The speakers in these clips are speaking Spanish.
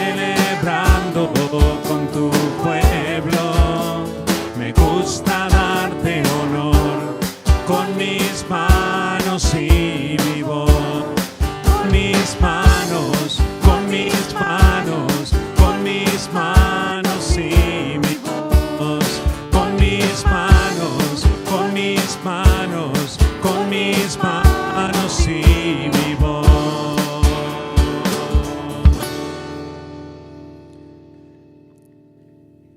celebrando con tu pueblo. Me gusta darte honor con mis manos y mi voz. Con mis manos, con mis manos, con mis manos y mi voz. Con mis manos, con mis manos, con mis manos y mi voz.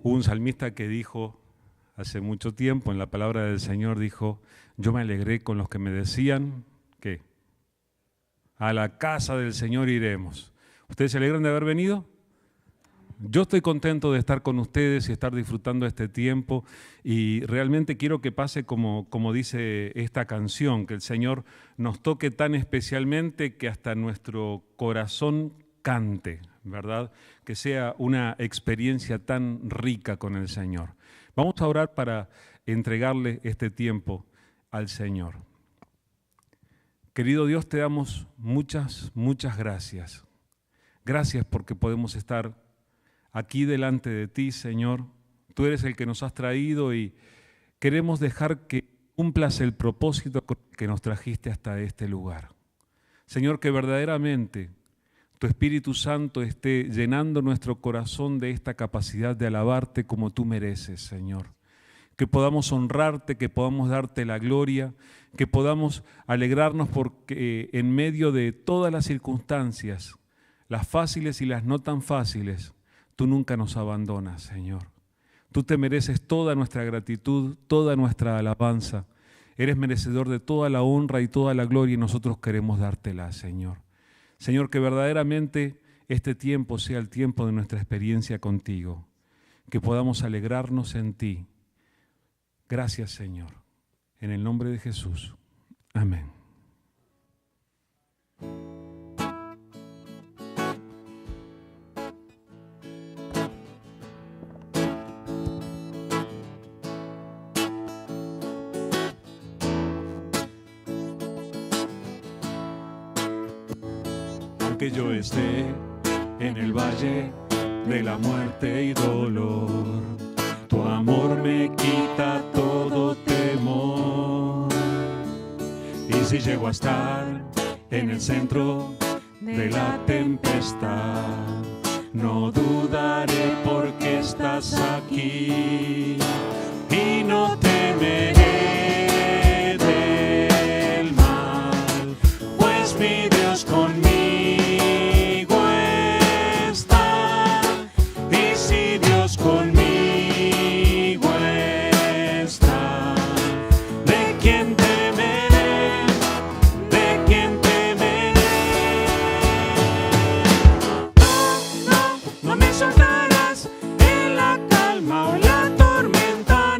Hubo un salmista que dijo hace mucho tiempo, en la palabra del Señor, dijo: yo me alegré con los que me decían que a la casa del Señor iremos. ¿Ustedes se alegran de haber venido? Yo estoy contento de estar con ustedes y estar disfrutando este tiempo, y realmente quiero que pase como dice esta canción, que el Señor nos toque tan especialmente que hasta nuestro corazón cante, ¿verdad? Que sea una experiencia tan rica con el Señor. Vamos a orar para entregarle este tiempo al Señor. Querido Dios, te damos muchas, muchas gracias. Gracias porque podemos estar aquí delante de ti, Señor. Tú eres el que nos has traído y queremos dejar que cumplas el propósito que nos trajiste hasta este lugar. Señor, que verdaderamente tu Espíritu Santo esté llenando nuestro corazón de esta capacidad de alabarte como tú mereces, Señor. Que podamos honrarte, que podamos darte la gloria, que podamos alegrarnos porque en medio de todas las circunstancias, las fáciles y las no tan fáciles, tú nunca nos abandonas, Señor. Tú te mereces toda nuestra gratitud, toda nuestra alabanza. Eres merecedor de toda la honra y toda la gloria y nosotros queremos dártela, Señor. Señor, que verdaderamente este tiempo sea el tiempo de nuestra experiencia contigo, que podamos alegrarnos en ti. Gracias, Señor. En el nombre de Jesús. Amén. Aunque yo esté en el valle de la muerte y dolor, tu amor me quita todo temor. Y si llego a estar en el centro de la tempestad, no dudaré porque estás aquí. Y no temeré del mal, pues mi Dios conmigo está. Y si Dios conmigo, soltarás en la calma o la tormenta.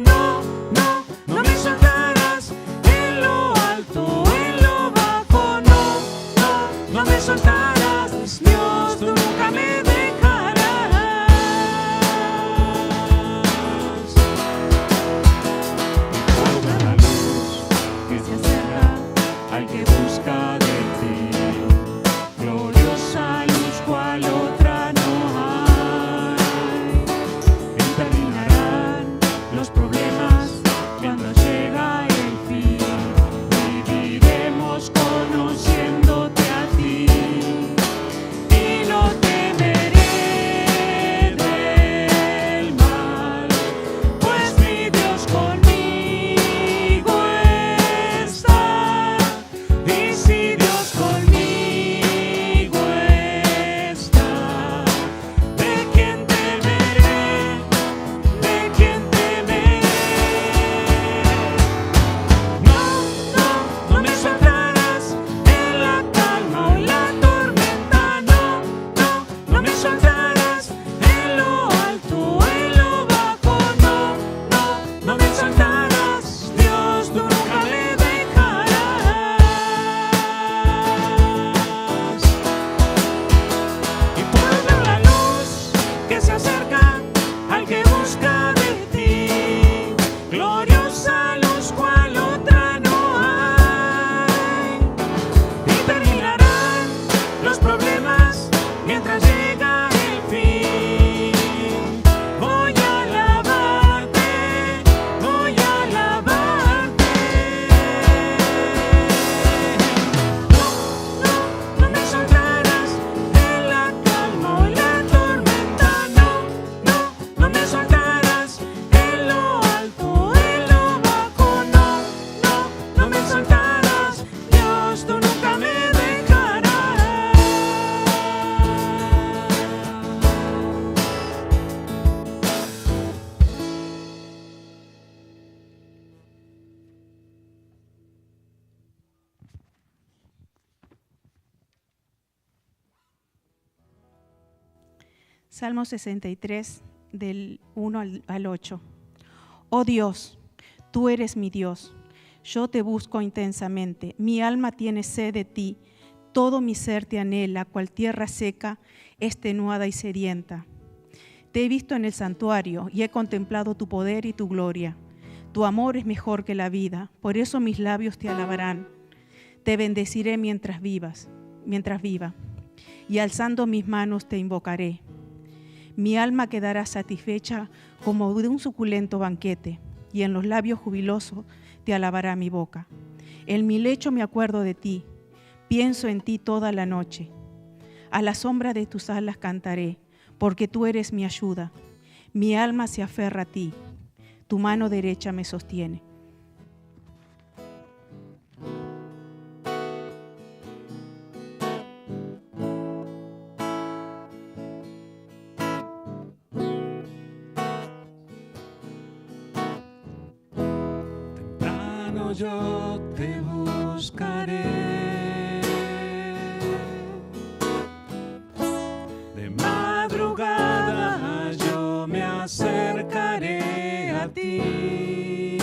Salmo 63, del 1 al 8. Oh Dios, tú eres mi Dios. Yo te busco intensamente. Mi alma tiene sed de ti. Todo mi ser te anhela, cual tierra seca, extenuada y sedienta. Te he visto en el santuario y he contemplado tu poder y tu gloria. Tu amor es mejor que la vida, por eso mis labios te alabarán. Te bendeciré mientras viva, y alzando mis manos te invocaré. Mi alma quedará satisfecha como de un suculento banquete, y en los labios jubilosos te alabará mi boca. En mi lecho me acuerdo de ti, pienso en ti toda la noche. A la sombra de tus alas cantaré, porque tú eres mi ayuda. Mi alma se aferra a ti, tu mano derecha me sostiene. Yo te buscaré, de madrugada yo me acercaré a ti.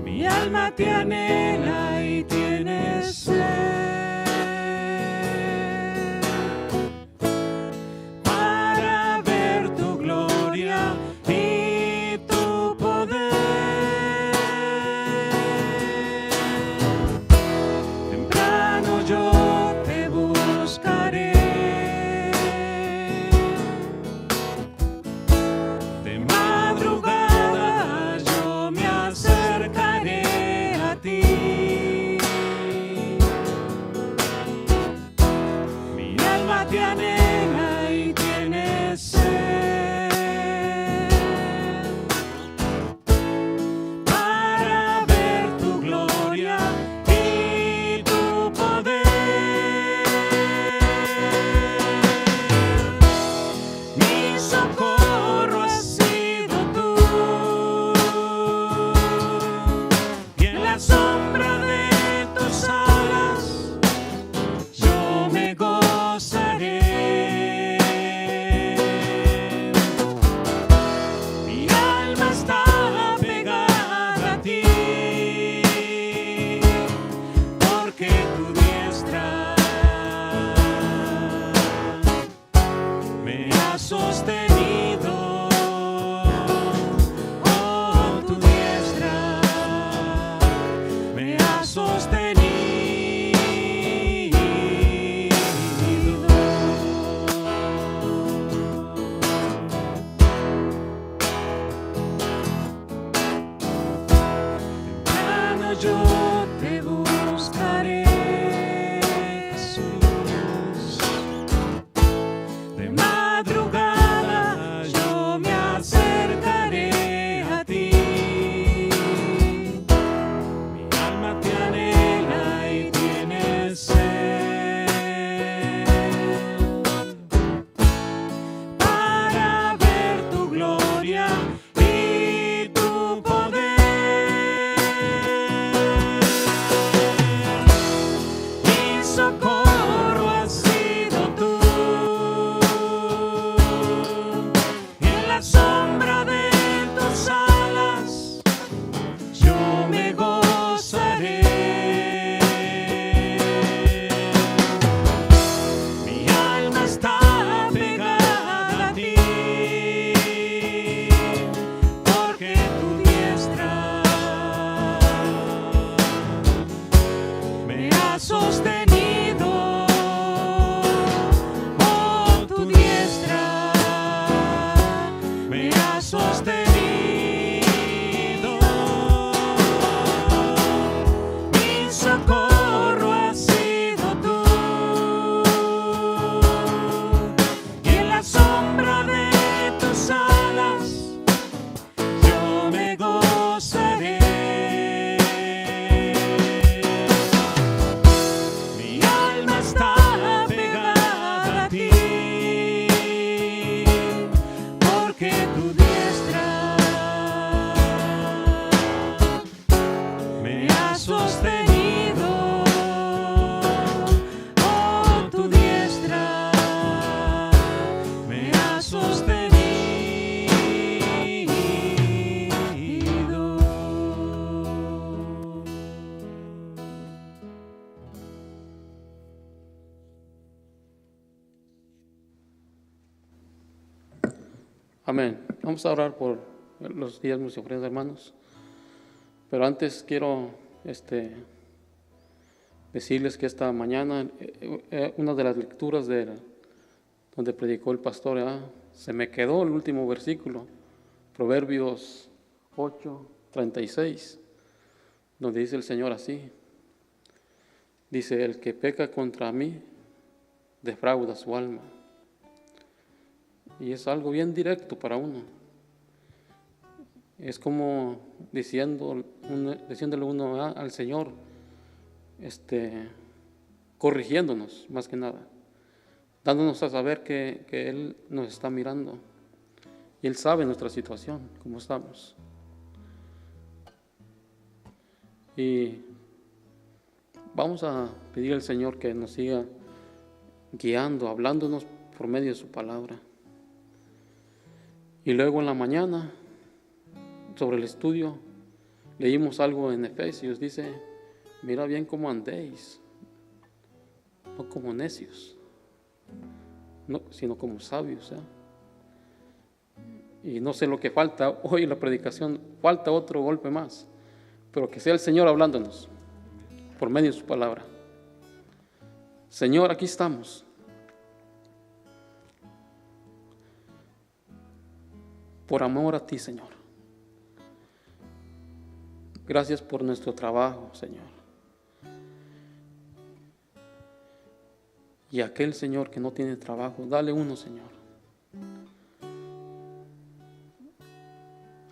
Mi alma te anhela y tienes sed para ver tu gloria y tu poder. Temprano yo te buscaré, de madrugada yo me acercaré a ti. Mi alma te anhela y tienes sed para ver tu gloria y tu poder. Mi socorro has sido tú, y en la sombra de tus alas yo me gozaré. Mi alma está pegada a ti, porque tu diestra me ha sostenido. Oh, tu diestra me ha sostenido. Temprano yo te buscaré, Jesús. De madrugada Amén. Vamos a orar por los diezmos y ofrendas, hermanos. Pero antes quiero decirles que esta mañana una de las lecturas donde predicó el pastor, se me quedó el último versículo, Proverbios 8:36, donde dice el Señor así. Dice: el que peca contra mí defrauda su alma. Y es algo bien directo para uno. Es como diciéndole uno al Señor, corrigiéndonos más que nada, dándonos a saber que Él nos está mirando y Él sabe nuestra situación, cómo estamos. Y vamos a pedir al Señor que nos siga guiando, hablándonos por medio de su palabra. Y luego en la mañana, sobre el estudio, leímos algo en Efesios. Dice: mira bien cómo andéis, no como necios, sino como sabios. Y no sé lo que falta hoy en la predicación, falta otro golpe más, pero que sea el Señor hablándonos por medio de su palabra. Señor, aquí estamos. Por amor a ti, Señor. Gracias por nuestro trabajo, Señor. Y aquel, Señor, que no tiene trabajo, dale uno, Señor.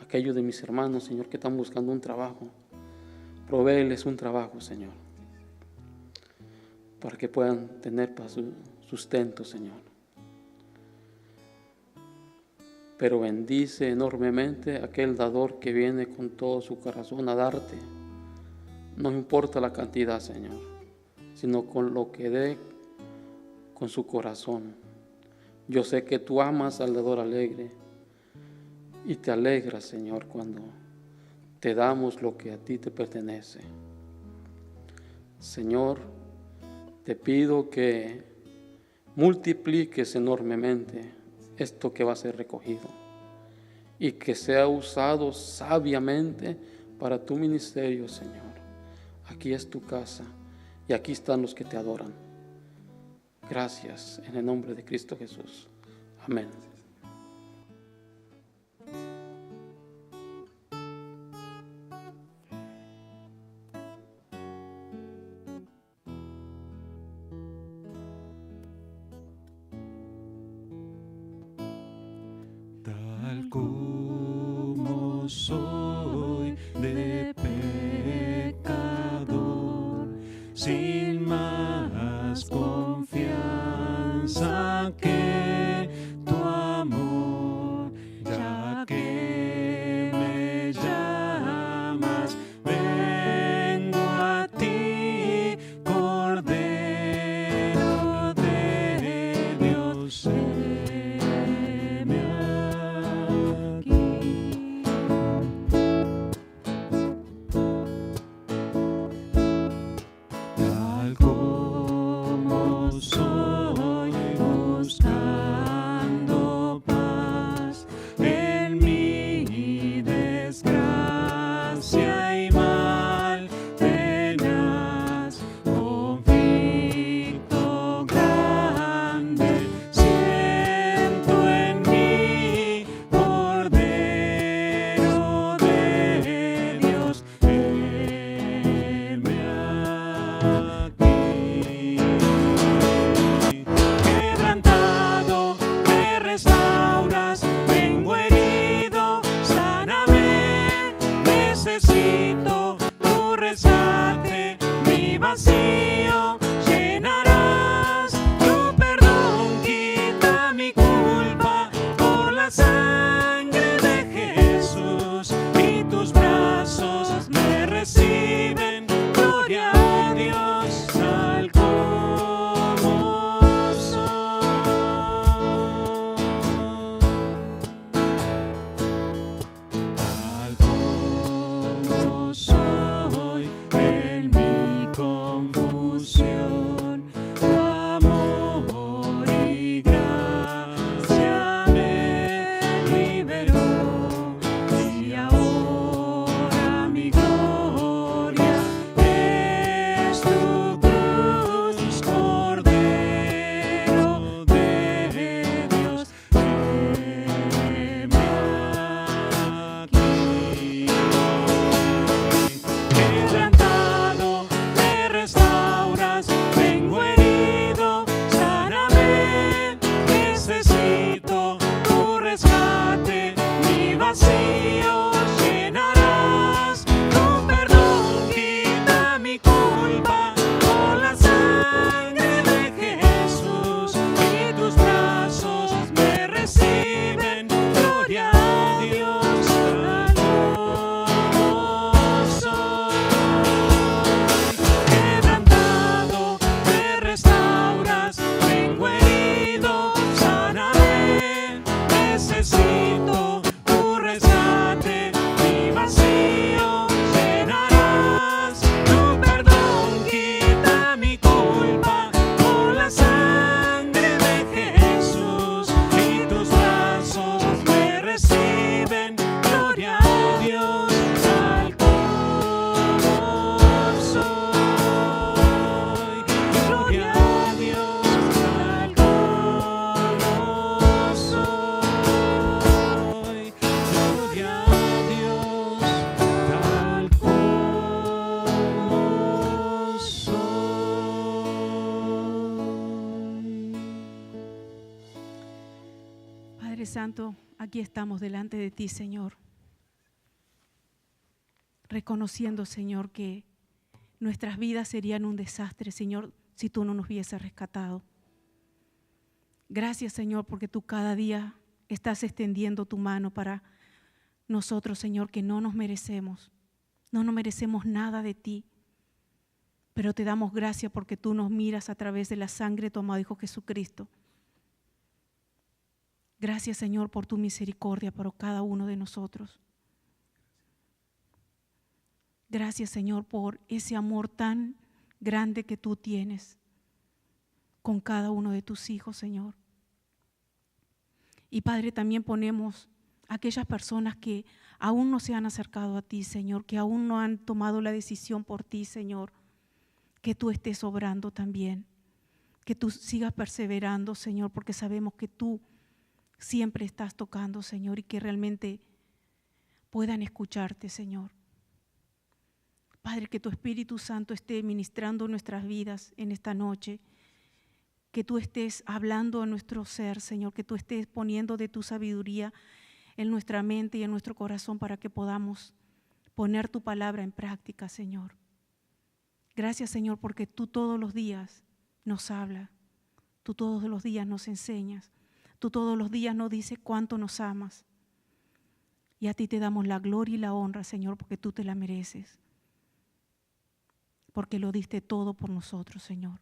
Aquellos de mis hermanos, Señor, que están buscando un trabajo, provéeles un trabajo, Señor, para que puedan tener para su sustento, Señor. Pero bendice enormemente a aquel dador que viene con todo su corazón a darte. No importa la cantidad, Señor, sino con lo que dé con su corazón. Yo sé que tú amas al dador alegre y te alegras, Señor, cuando te damos lo que a ti te pertenece. Señor, te pido que multipliques enormemente esto que va a ser recogido y que sea usado sabiamente para tu ministerio, Señor. Aquí es tu casa y aquí están los que te adoran. Gracias en el nombre de Cristo Jesús. Amén. Tal como soy de pecador, sin más confianza que tu amor, ya que me llamas, vengo a ti, Cordero de Dios. Tal como soy, busca Padre Santo, aquí estamos delante de ti, Señor, reconociendo, Señor, que nuestras vidas serían un desastre, Señor, si tú no nos hubieses rescatado. Gracias, Señor, porque tú cada día estás extendiendo tu mano para nosotros, Señor, que no nos merecemos nada de ti, pero te damos gracias porque tú nos miras a través de la sangre de tu amado Hijo Jesucristo. Gracias, Señor, por tu misericordia para cada uno de nosotros. Gracias, Señor, por ese amor tan grande que tú tienes con cada uno de tus hijos, Señor. Y Padre, también ponemos a aquellas personas que aún no se han acercado a ti, Señor, que aún no han tomado la decisión por ti, Señor, que tú estés obrando también, que tú sigas perseverando, Señor, porque sabemos que tú siempre estás tocando, Señor, y que realmente puedan escucharte, Señor. Padre, que tu Espíritu Santo esté ministrando nuestras vidas en esta noche, que tú estés hablando a nuestro ser, Señor, que tú estés poniendo de tu sabiduría en nuestra mente y en nuestro corazón para que podamos poner tu palabra en práctica, Señor. Gracias, Señor, porque tú todos los días nos hablas, tú todos los días nos enseñas, tú todos los días nos dices cuánto nos amas. Y a ti te damos la gloria y la honra, Señor, porque tú te la mereces, porque lo diste todo por nosotros, Señor.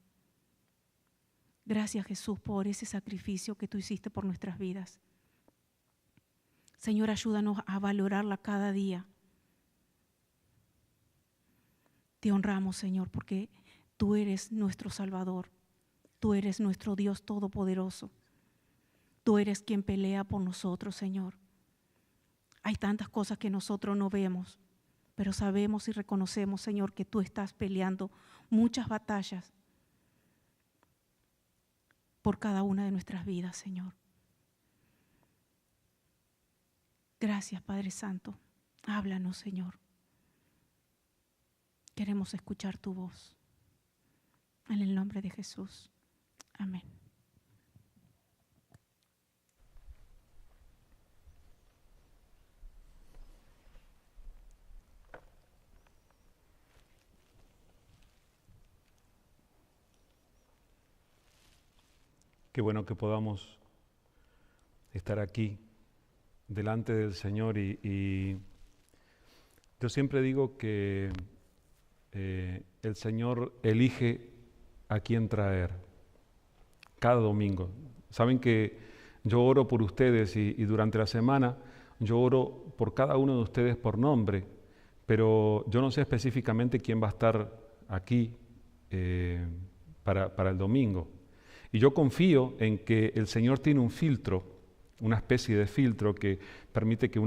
Gracias, Jesús, por ese sacrificio que tú hiciste por nuestras vidas. Señor, ayúdanos a valorarla cada día. Te honramos, Señor, porque tú eres nuestro Salvador. Tú eres nuestro Dios Todopoderoso. Tú eres quien pelea por nosotros, Señor. Hay tantas cosas que nosotros no vemos, pero sabemos y reconocemos, Señor, que tú estás peleando muchas batallas por cada una de nuestras vidas, Señor. Gracias, Padre Santo. Háblanos, Señor. Queremos escuchar tu voz. En el nombre de Jesús. Amén. Qué bueno que podamos estar aquí delante del Señor y yo siempre digo que el Señor elige a quién traer cada domingo. Saben que yo oro por ustedes y durante la semana yo oro por cada uno de ustedes por nombre, pero yo no sé específicamente quién va a estar aquí para el domingo. Y yo confío en que el Señor tiene un filtro, una especie de filtro que permite que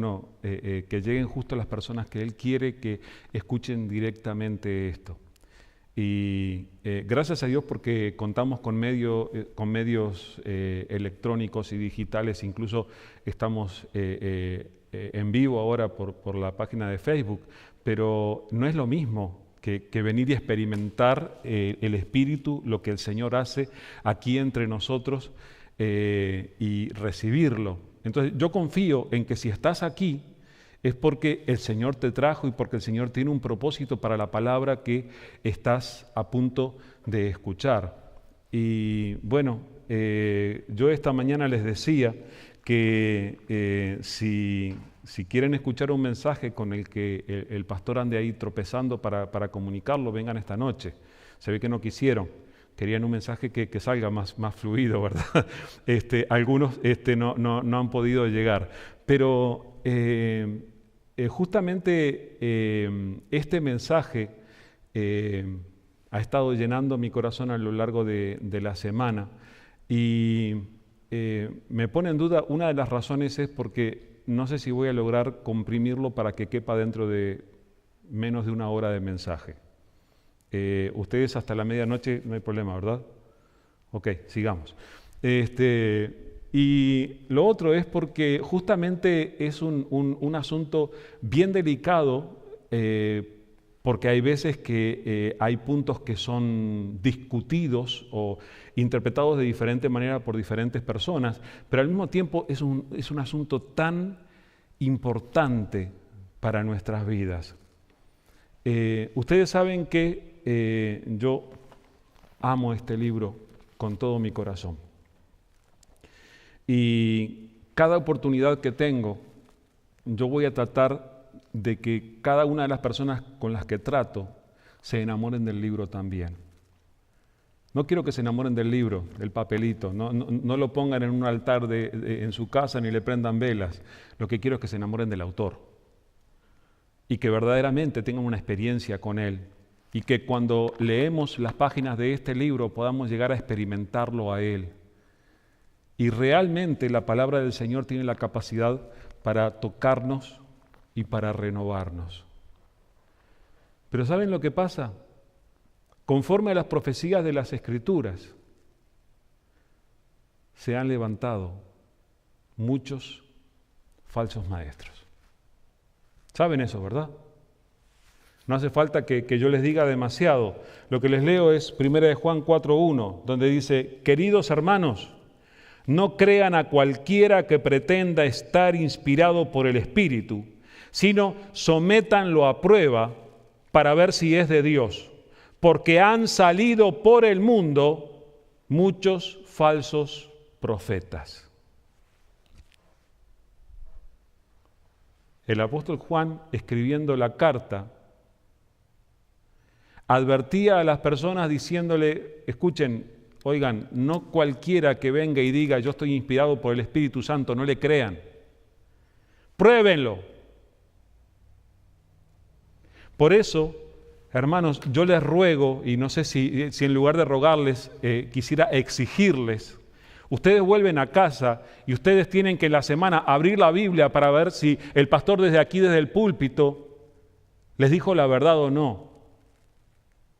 que lleguen justo las personas que Él quiere que escuchen directamente esto. Y gracias a Dios porque contamos con medios electrónicos y digitales, incluso estamos en vivo ahora por la página de Facebook, pero no es lo mismo que venir y experimentar el Espíritu, lo que el Señor hace aquí entre nosotros y recibirlo. Entonces yo confío en que si estás aquí es porque el Señor te trajo y porque el Señor tiene un propósito para la palabra que estás a punto de escuchar. Y bueno, yo esta mañana les decía que si quieren escuchar un mensaje con el que el pastor ande ahí tropezando para comunicarlo, vengan esta noche. Se ve que no quisieron, querían un mensaje que salga más fluido, ¿verdad? Algunos no han podido llegar, pero justamente este mensaje ha estado llenando mi corazón a lo largo de la semana y me pone en duda, una de las razones es porque no sé si voy a lograr comprimirlo para que quepa dentro de menos de una hora de mensaje. Ustedes hasta la medianoche no hay problema, ¿verdad? Ok, sigamos. Y lo otro es porque justamente es un asunto bien delicado porque hay veces que hay puntos que son discutidos o interpretados de diferente manera por diferentes personas, pero al mismo tiempo es un asunto tan importante para nuestras vidas. Ustedes saben que yo amo este libro con todo mi corazón. Y cada oportunidad que tengo, yo voy a tratar de que cada una de las personas con las que trato se enamoren del libro también. No quiero que se enamoren del libro, del papelito, no lo pongan en un altar en su casa ni le prendan velas. Lo que quiero es que se enamoren del autor y que verdaderamente tengan una experiencia con él y que cuando leemos las páginas de este libro podamos llegar a experimentarlo a él. Y realmente la palabra del Señor tiene la capacidad para tocarnos y para renovarnos. Pero ¿saben lo que pasa? Conforme a las profecías de las Escrituras, se han levantado muchos falsos maestros. ¿Saben eso, verdad? No hace falta que yo les diga demasiado. Lo que les leo es 1 Juan 4:1, donde dice: queridos hermanos, no crean a cualquiera que pretenda estar inspirado por el Espíritu, sino sométanlo a prueba para ver si es de Dios, porque han salido por el mundo muchos falsos profetas. El apóstol Juan, escribiendo la carta, advertía a las personas diciéndole: escuchen, oigan, no cualquiera que venga y diga yo estoy inspirado por el Espíritu Santo, no le crean. Pruébenlo. Por eso, hermanos, yo les ruego, y no sé si en lugar de rogarles, quisiera exigirles, ustedes vuelven a casa y ustedes tienen que en la semana abrir la Biblia para ver si el pastor desde aquí, desde el púlpito, les dijo la verdad o no.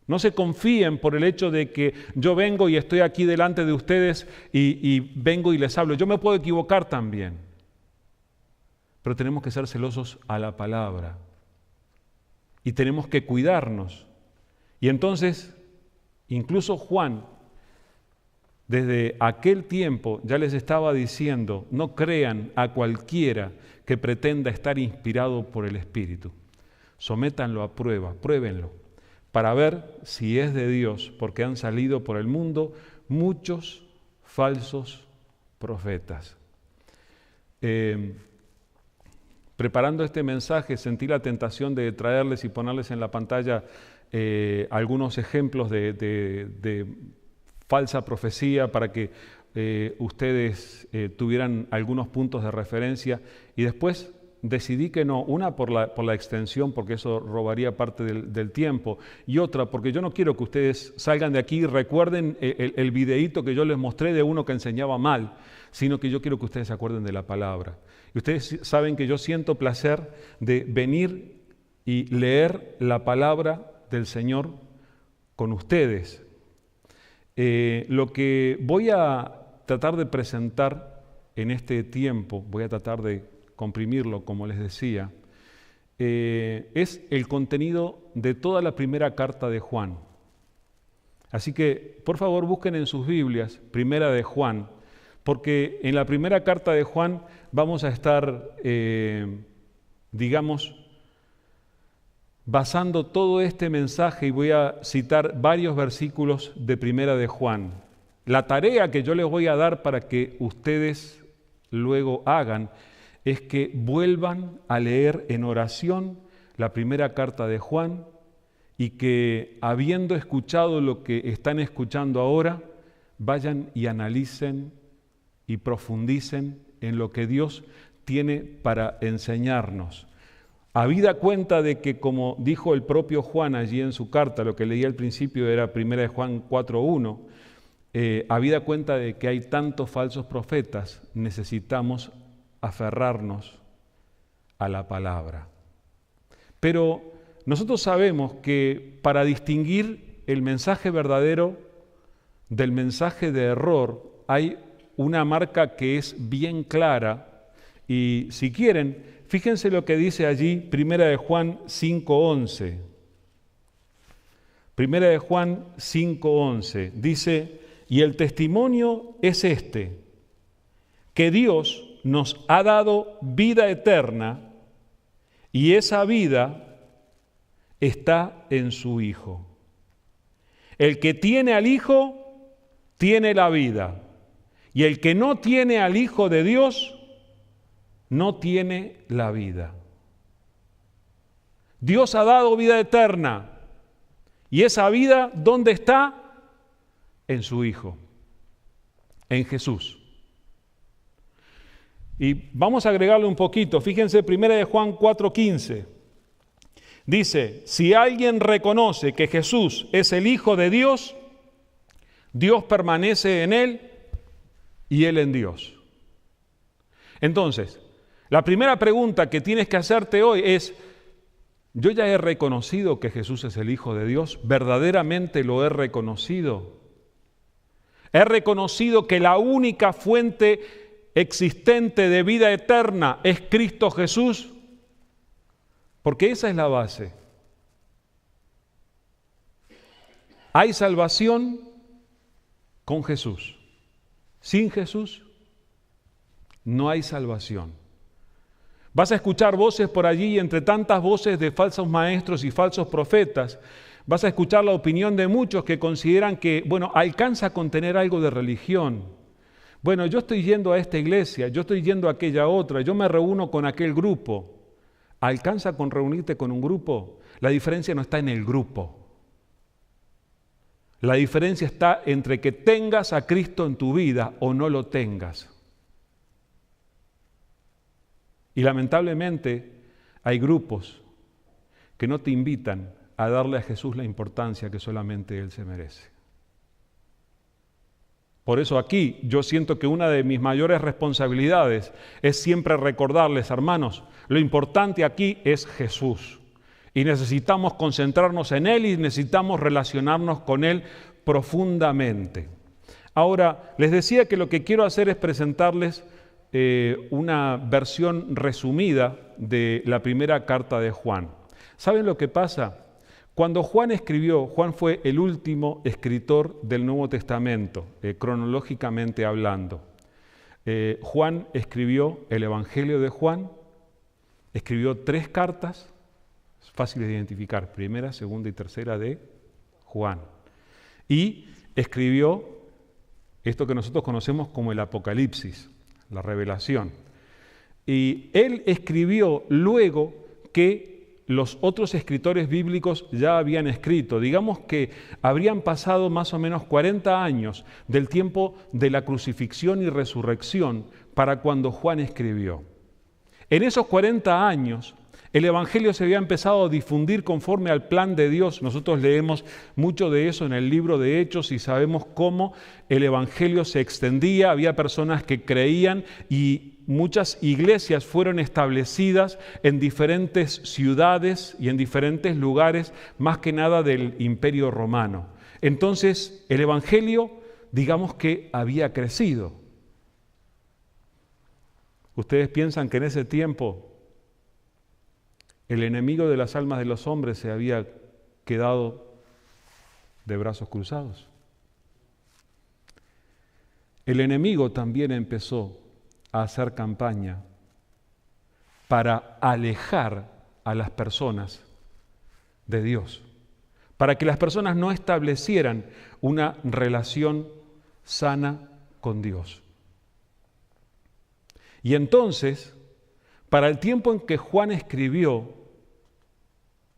No se confíen por el hecho de que yo vengo y estoy aquí delante de ustedes y vengo y les hablo. Yo me puedo equivocar también, pero tenemos que ser celosos a la palabra. Y tenemos que cuidarnos. Y entonces, incluso Juan, desde aquel tiempo ya les estaba diciendo: no crean a cualquiera que pretenda estar inspirado por el Espíritu. Sométanlo a prueba, pruébenlo, para ver si es de Dios, porque han salido por el mundo muchos falsos profetas. Preparando este mensaje sentí la tentación de traerles y ponerles en la pantalla algunos ejemplos de falsa profecía para que ustedes tuvieran algunos puntos de referencia, y después decidí que no, una por la extensión, porque eso robaría parte del tiempo, y otra porque yo no quiero que ustedes salgan de aquí y recuerden el videíto que yo les mostré de uno que enseñaba mal, sino que yo quiero que ustedes se acuerden de la palabra. Y ustedes saben que yo siento placer de venir y leer la palabra del Señor con ustedes. Lo que voy a tratar de presentar en este tiempo, voy a tratar de comprimirlo, como les decía, es el contenido de toda la primera carta de Juan. Así que, por favor, busquen en sus Biblias, Primera de Juan, porque en la primera carta de Juan vamos a estar, basando todo este mensaje, y voy a citar varios versículos de Primera de Juan. La tarea que yo les voy a dar para que ustedes luego hagan es que vuelvan a leer en oración la primera carta de Juan y que, habiendo escuchado lo que están escuchando ahora, vayan y analicen y profundicen en lo que Dios tiene para enseñarnos. Habida cuenta de que, como dijo el propio Juan allí en su carta, lo que leí al principio era 1 Juan 4:1, habida cuenta de que hay tantos falsos profetas, necesitamos aferrarnos a la palabra. Pero nosotros sabemos que para distinguir el mensaje verdadero del mensaje de error hay una marca que es bien clara, y si quieren, fíjense lo que dice allí 1 Juan 5:11. Primera de Juan 5:11 dice, y el testimonio es este, que Dios nos ha dado vida eterna y esa vida está en su Hijo. El que tiene al Hijo, tiene la vida. Y el que no tiene al Hijo de Dios, no tiene la vida. Dios ha dado vida eterna. Y esa vida, ¿dónde está? En su Hijo, en Jesús. Y vamos a agregarle un poquito. Fíjense, 1 de Juan 4:15. Dice, si alguien reconoce que Jesús es el Hijo de Dios, Dios permanece en él y él en Dios. Entonces, la primera pregunta que tienes que hacerte hoy es, ¿yo ya he reconocido que Jesús es el Hijo de Dios? ¿Verdaderamente lo he reconocido? ¿He reconocido que la única fuente existente de vida eterna es Cristo Jesús? Porque esa es la base. Hay salvación con Jesús. Sin Jesús no hay salvación. Vas a escuchar voces por allí y entre tantas voces de falsos maestros y falsos profetas, vas a escuchar la opinión de muchos que consideran que, alcanza con tener algo de religión. Bueno, yo estoy yendo a esta iglesia, yo estoy yendo a aquella otra, yo me reúno con aquel grupo. ¿Alcanza con reunirte con un grupo? La diferencia no está en el grupo. La diferencia está entre que tengas a Cristo en tu vida o no lo tengas. Y lamentablemente hay grupos que no te invitan a darle a Jesús la importancia que solamente Él se merece. Por eso aquí yo siento que una de mis mayores responsabilidades es siempre recordarles, hermanos, lo importante aquí es Jesús. Y necesitamos concentrarnos en Él y necesitamos relacionarnos con Él profundamente. Ahora, les decía que lo que quiero hacer es presentarles una versión resumida de la primera carta de Juan. ¿Saben lo que pasa? Cuando Juan escribió, Juan fue el último escritor del Nuevo Testamento, cronológicamente hablando. Juan escribió el Evangelio de Juan, escribió 3 cartas, es fácil de identificar, primera, segunda y tercera de Juan. Y escribió esto que nosotros conocemos como el Apocalipsis, la revelación. Y él escribió luego que los otros escritores bíblicos ya habían escrito. Digamos que habrían pasado más o menos 40 años del tiempo de la crucifixión y resurrección para cuando Juan escribió. En esos 40 años, el Evangelio se había empezado a difundir conforme al plan de Dios. Nosotros leemos mucho de eso en el libro de Hechos y sabemos cómo el Evangelio se extendía, había personas que creían y muchas iglesias fueron establecidas en diferentes ciudades y en diferentes lugares, más que nada del Imperio Romano. Entonces, el Evangelio, digamos que había crecido. ¿Ustedes piensan que en ese tiempo el enemigo de las almas de los hombres se había quedado de brazos cruzados? El enemigo también empezó a hacer campaña para alejar a las personas de Dios, para que las personas no establecieran una relación sana con Dios. Y entonces, para el tiempo en que Juan escribió,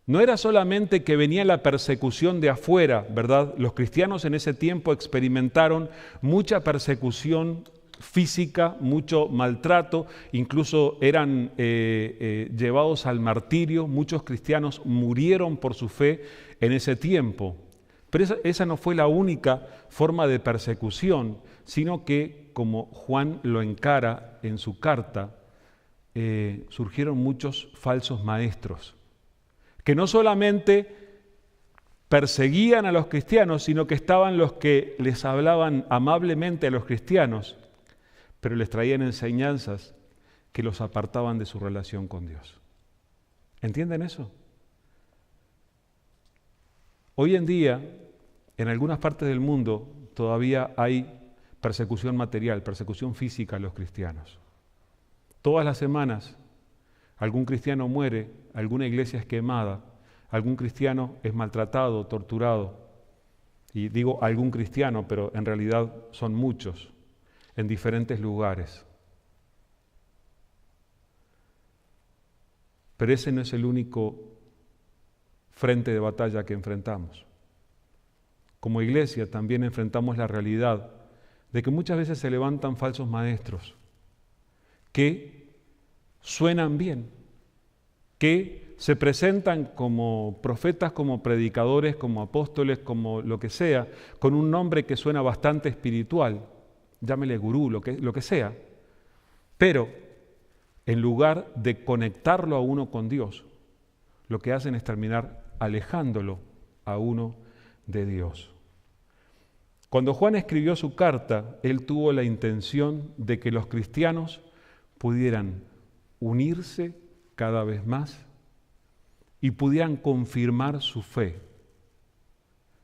no era solamente que venía la persecución de afuera, ¿verdad? Los cristianos en ese tiempo experimentaron mucha persecución física, mucho maltrato, incluso eran llevados al martirio. Muchos cristianos murieron por su fe en ese tiempo. Pero esa no fue la única forma de persecución, sino que, como Juan lo encara en su carta, surgieron muchos falsos maestros, que no solamente perseguían a los cristianos, sino que estaban los que les hablaban amablemente a los cristianos, pero les traían enseñanzas que los apartaban de su relación con Dios. ¿Entienden eso? Hoy en día, en algunas partes del mundo, todavía hay persecución material, persecución física a los cristianos. Todas las semanas algún cristiano muere, alguna iglesia es quemada, algún cristiano es maltratado, torturado. Y digo algún cristiano, pero en realidad son muchos, en diferentes lugares. Pero ese no es el único frente de batalla que enfrentamos. Como iglesia también enfrentamos la realidad de que muchas veces se levantan falsos maestros que suenan bien, que se presentan como profetas, como predicadores, como apóstoles, como lo que sea, con un nombre que suena bastante espiritual, llámele gurú, lo que sea, pero en lugar de conectarlo a uno con Dios, lo que hacen es terminar alejándolo a uno de Dios. Cuando Juan escribió su carta, él tuvo la intención de que los cristianos pudieran unirse cada vez más y pudieran confirmar su fe.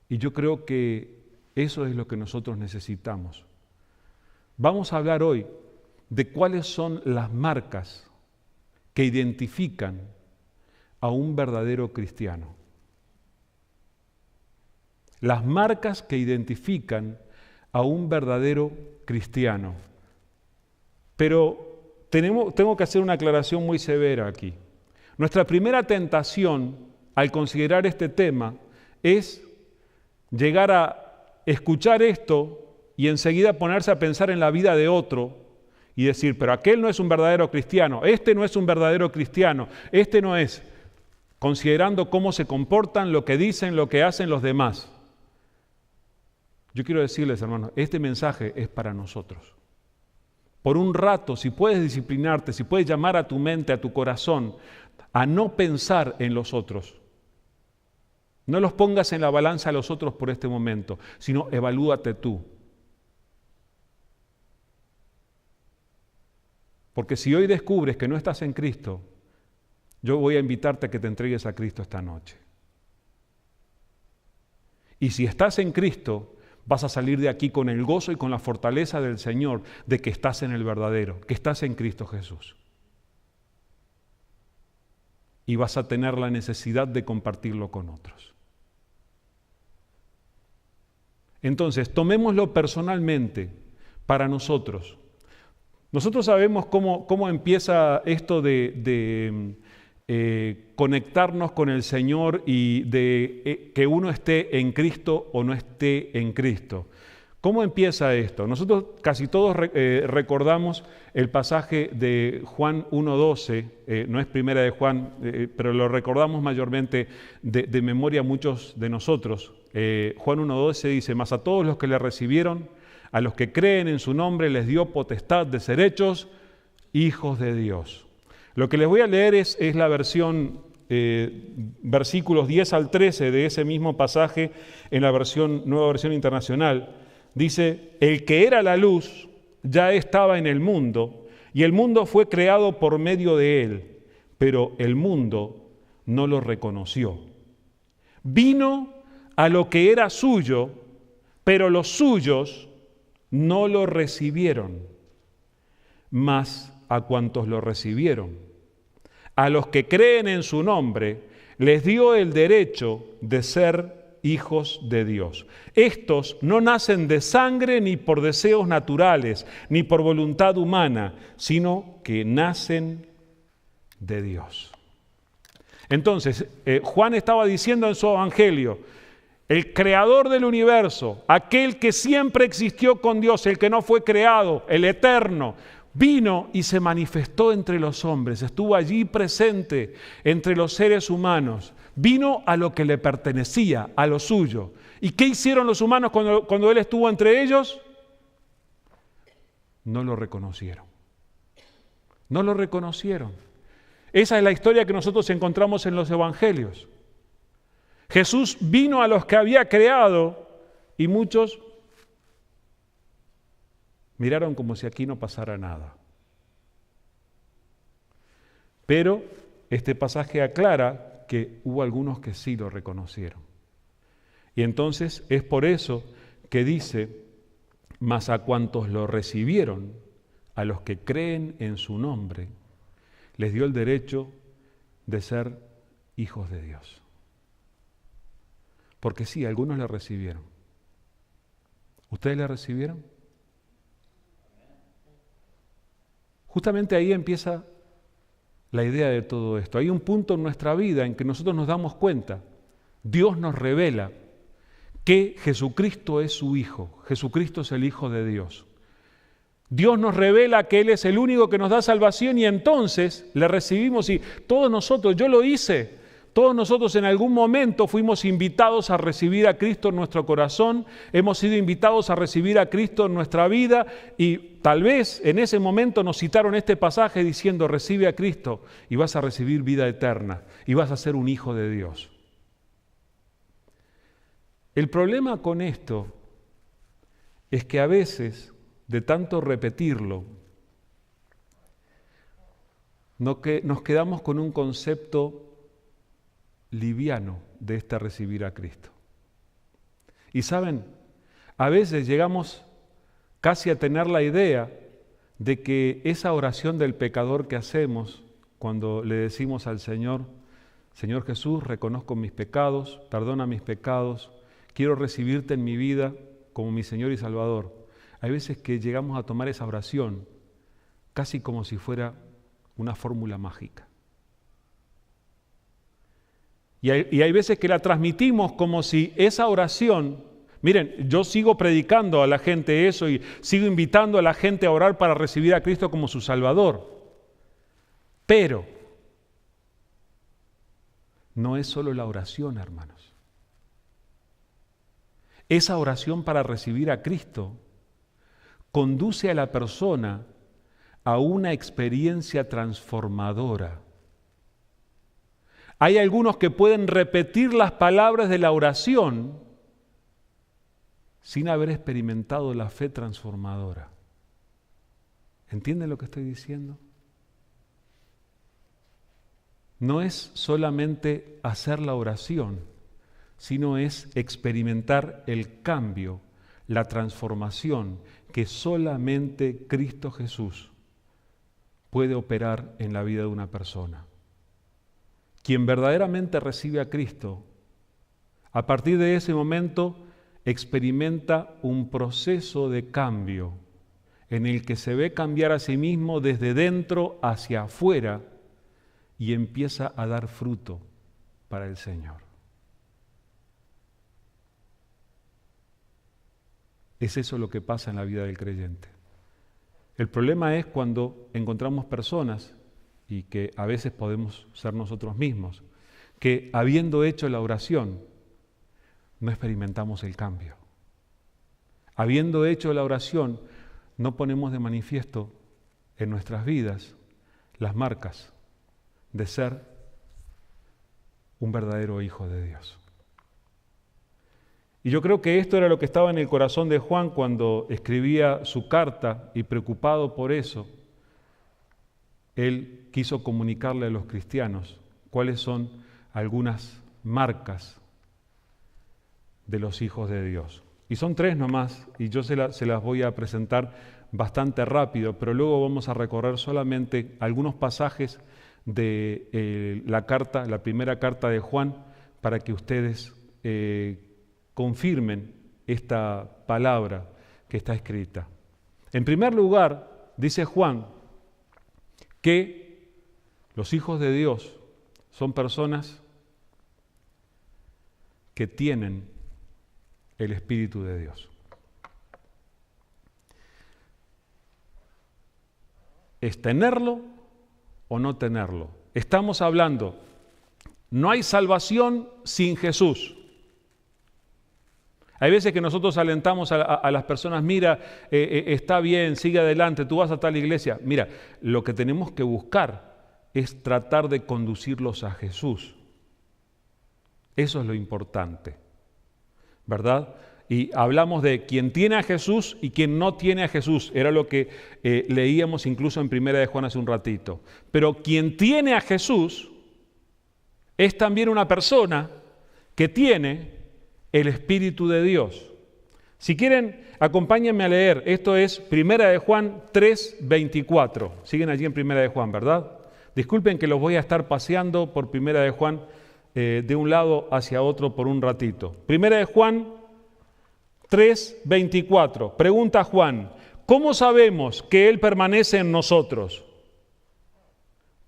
Y yo creo que eso es lo que nosotros necesitamos. Vamos a hablar hoy de cuáles son las marcas que identifican a un verdadero cristiano. Las marcas que identifican a un verdadero cristiano. Pero tengo que hacer una aclaración muy severa aquí. Nuestra primera tentación al considerar este tema es llegar a escuchar esto y enseguida ponerse a pensar en la vida de otro y decir, pero aquel no es un verdadero cristiano, este no es un verdadero cristiano, este no es, considerando cómo se comportan, lo que dicen, lo que hacen los demás. Yo quiero decirles, hermanos, este mensaje es para nosotros. Por un rato, si puedes disciplinarte, si puedes llamar a tu mente, a tu corazón, a no pensar en los otros. No los pongas en la balanza a los otros por este momento, sino evalúate tú. Porque si hoy descubres que no estás en Cristo, yo voy a invitarte a que te entregues a Cristo esta noche. Y si estás en Cristo, vas a salir de aquí con el gozo y con la fortaleza del Señor de que estás en el verdadero, que estás en Cristo Jesús. Y vas a tener la necesidad de compartirlo con otros. Entonces, tomémoslo personalmente para nosotros. Nosotros sabemos cómo empieza esto de conectarnos con el Señor y de que uno esté en Cristo o no esté en Cristo. ¿Cómo empieza esto? Nosotros casi todos recordamos el pasaje de Juan 1:12, no es primera de Juan, pero lo recordamos mayormente de memoria muchos de nosotros. Juan 1:12 dice, mas a todos los que le recibieron, a los que creen en su nombre, les dio potestad de ser hechos hijos de Dios. Lo que les voy a leer es la versión, versículos 10 al 13 de ese mismo pasaje en la nueva versión internacional. Dice, el que era la luz ya estaba en el mundo, y el mundo fue creado por medio de él, pero el mundo no lo reconoció. Vino a lo que era suyo, pero los suyos no lo recibieron. Mas a cuantos lo recibieron, a los que creen en su nombre, les dio el derecho de ser hijos de Dios. Estos no nacen de sangre ni por deseos naturales, ni por voluntad humana, sino que nacen de Dios. Entonces, Juan estaba diciendo en su evangelio, el creador del universo, aquel que siempre existió con Dios, el que no fue creado, el eterno, vino y se manifestó entre los hombres, estuvo allí presente entre los seres humanos, vino a lo que le pertenecía, a lo suyo. ¿Y qué hicieron los humanos cuando Él estuvo entre ellos? No lo reconocieron. No lo reconocieron. Esa es la historia que nosotros encontramos en los evangelios. Jesús vino a los que había creado y muchos miraron como si aquí no pasara nada. Pero este pasaje aclara que hubo algunos que sí lo reconocieron. Y entonces es por eso que dice, mas a cuantos lo recibieron, a los que creen en su nombre, les dio el derecho de ser hijos de Dios. Porque sí, algunos le recibieron. ¿Ustedes le recibieron? Justamente ahí empieza la idea de todo esto. Hay un punto en nuestra vida en que nosotros nos damos cuenta, Dios nos revela que Jesucristo es su Hijo, Jesucristo es el Hijo de Dios. Dios nos revela que Él es el único que nos da salvación y entonces le recibimos y todos nosotros, yo lo hice, todos nosotros en algún momento fuimos invitados a recibir a Cristo en nuestro corazón, hemos sido invitados a recibir a Cristo en nuestra vida y tal vez en ese momento nos citaron este pasaje diciendo recibe a Cristo y vas a recibir vida eterna y vas a ser un hijo de Dios. El problema con esto es que a veces, de tanto repetirlo, nos quedamos con un concepto liviano de este recibir a Cristo. Y saben, a veces llegamos casi a tener la idea de que esa oración del pecador que hacemos cuando le decimos al Señor, Señor Jesús, reconozco mis pecados, perdona mis pecados, quiero recibirte en mi vida como mi Señor y Salvador. Hay veces que llegamos a tomar esa oración casi como si fuera una fórmula mágica. Y hay veces que la transmitimos como si esa oración, miren, yo sigo predicando a la gente eso y sigo invitando a la gente a orar para recibir a Cristo como su Salvador. Pero no es solo la oración, hermanos. Esa oración para recibir a Cristo conduce a la persona a una experiencia transformadora. Hay algunos que pueden repetir las palabras de la oración sin haber experimentado la fe transformadora. ¿Entienden lo que estoy diciendo? No es solamente hacer la oración, sino es experimentar el cambio, la transformación que solamente Cristo Jesús puede operar en la vida de una persona. Quien verdaderamente recibe a Cristo, a partir de ese momento experimenta un proceso de cambio en el que se ve cambiar a sí mismo desde dentro hacia afuera y empieza a dar fruto para el Señor. Es eso lo que pasa en la vida del creyente. El problema es cuando encontramos personas, y que a veces podemos ser nosotros mismos, que habiendo hecho la oración, no experimentamos el cambio. Habiendo hecho la oración, no ponemos de manifiesto en nuestras vidas las marcas de ser un verdadero hijo de Dios. Y yo creo que esto era lo que estaba en el corazón de Juan cuando escribía su carta y preocupado por eso, él quiso comunicarle a los cristianos cuáles son algunas marcas de los hijos de Dios. Y son 3 nomás, y yo se las voy a presentar bastante rápido, pero luego vamos a recorrer solamente algunos pasajes de la primera carta de Juan, para que ustedes confirmen esta palabra que está escrita. En primer lugar, dice Juan que los hijos de Dios son personas que tienen el Espíritu de Dios. ¿Es tenerlo o no tenerlo? Estamos hablando, no hay salvación sin Jesús. Hay veces que nosotros alentamos a las personas, mira, está bien, sigue adelante, tú vas a tal iglesia. Mira, lo que tenemos que buscar es tratar de conducirlos a Jesús. Eso es lo importante, ¿verdad? Y hablamos de quien tiene a Jesús y quien no tiene a Jesús. Era lo que leíamos incluso en Primera de Juan hace un ratito. Pero quien tiene a Jesús es también una persona que tiene el Espíritu de Dios. Si quieren, acompáñenme a leer. Esto es 1 de Juan 3:24. Siguen allí en 1 de Juan, ¿verdad? Disculpen que los voy a estar paseando por 1 de Juan de un lado hacia otro por un ratito. 1 de Juan 3:24. Pregunta Juan, ¿cómo sabemos que Él permanece en nosotros?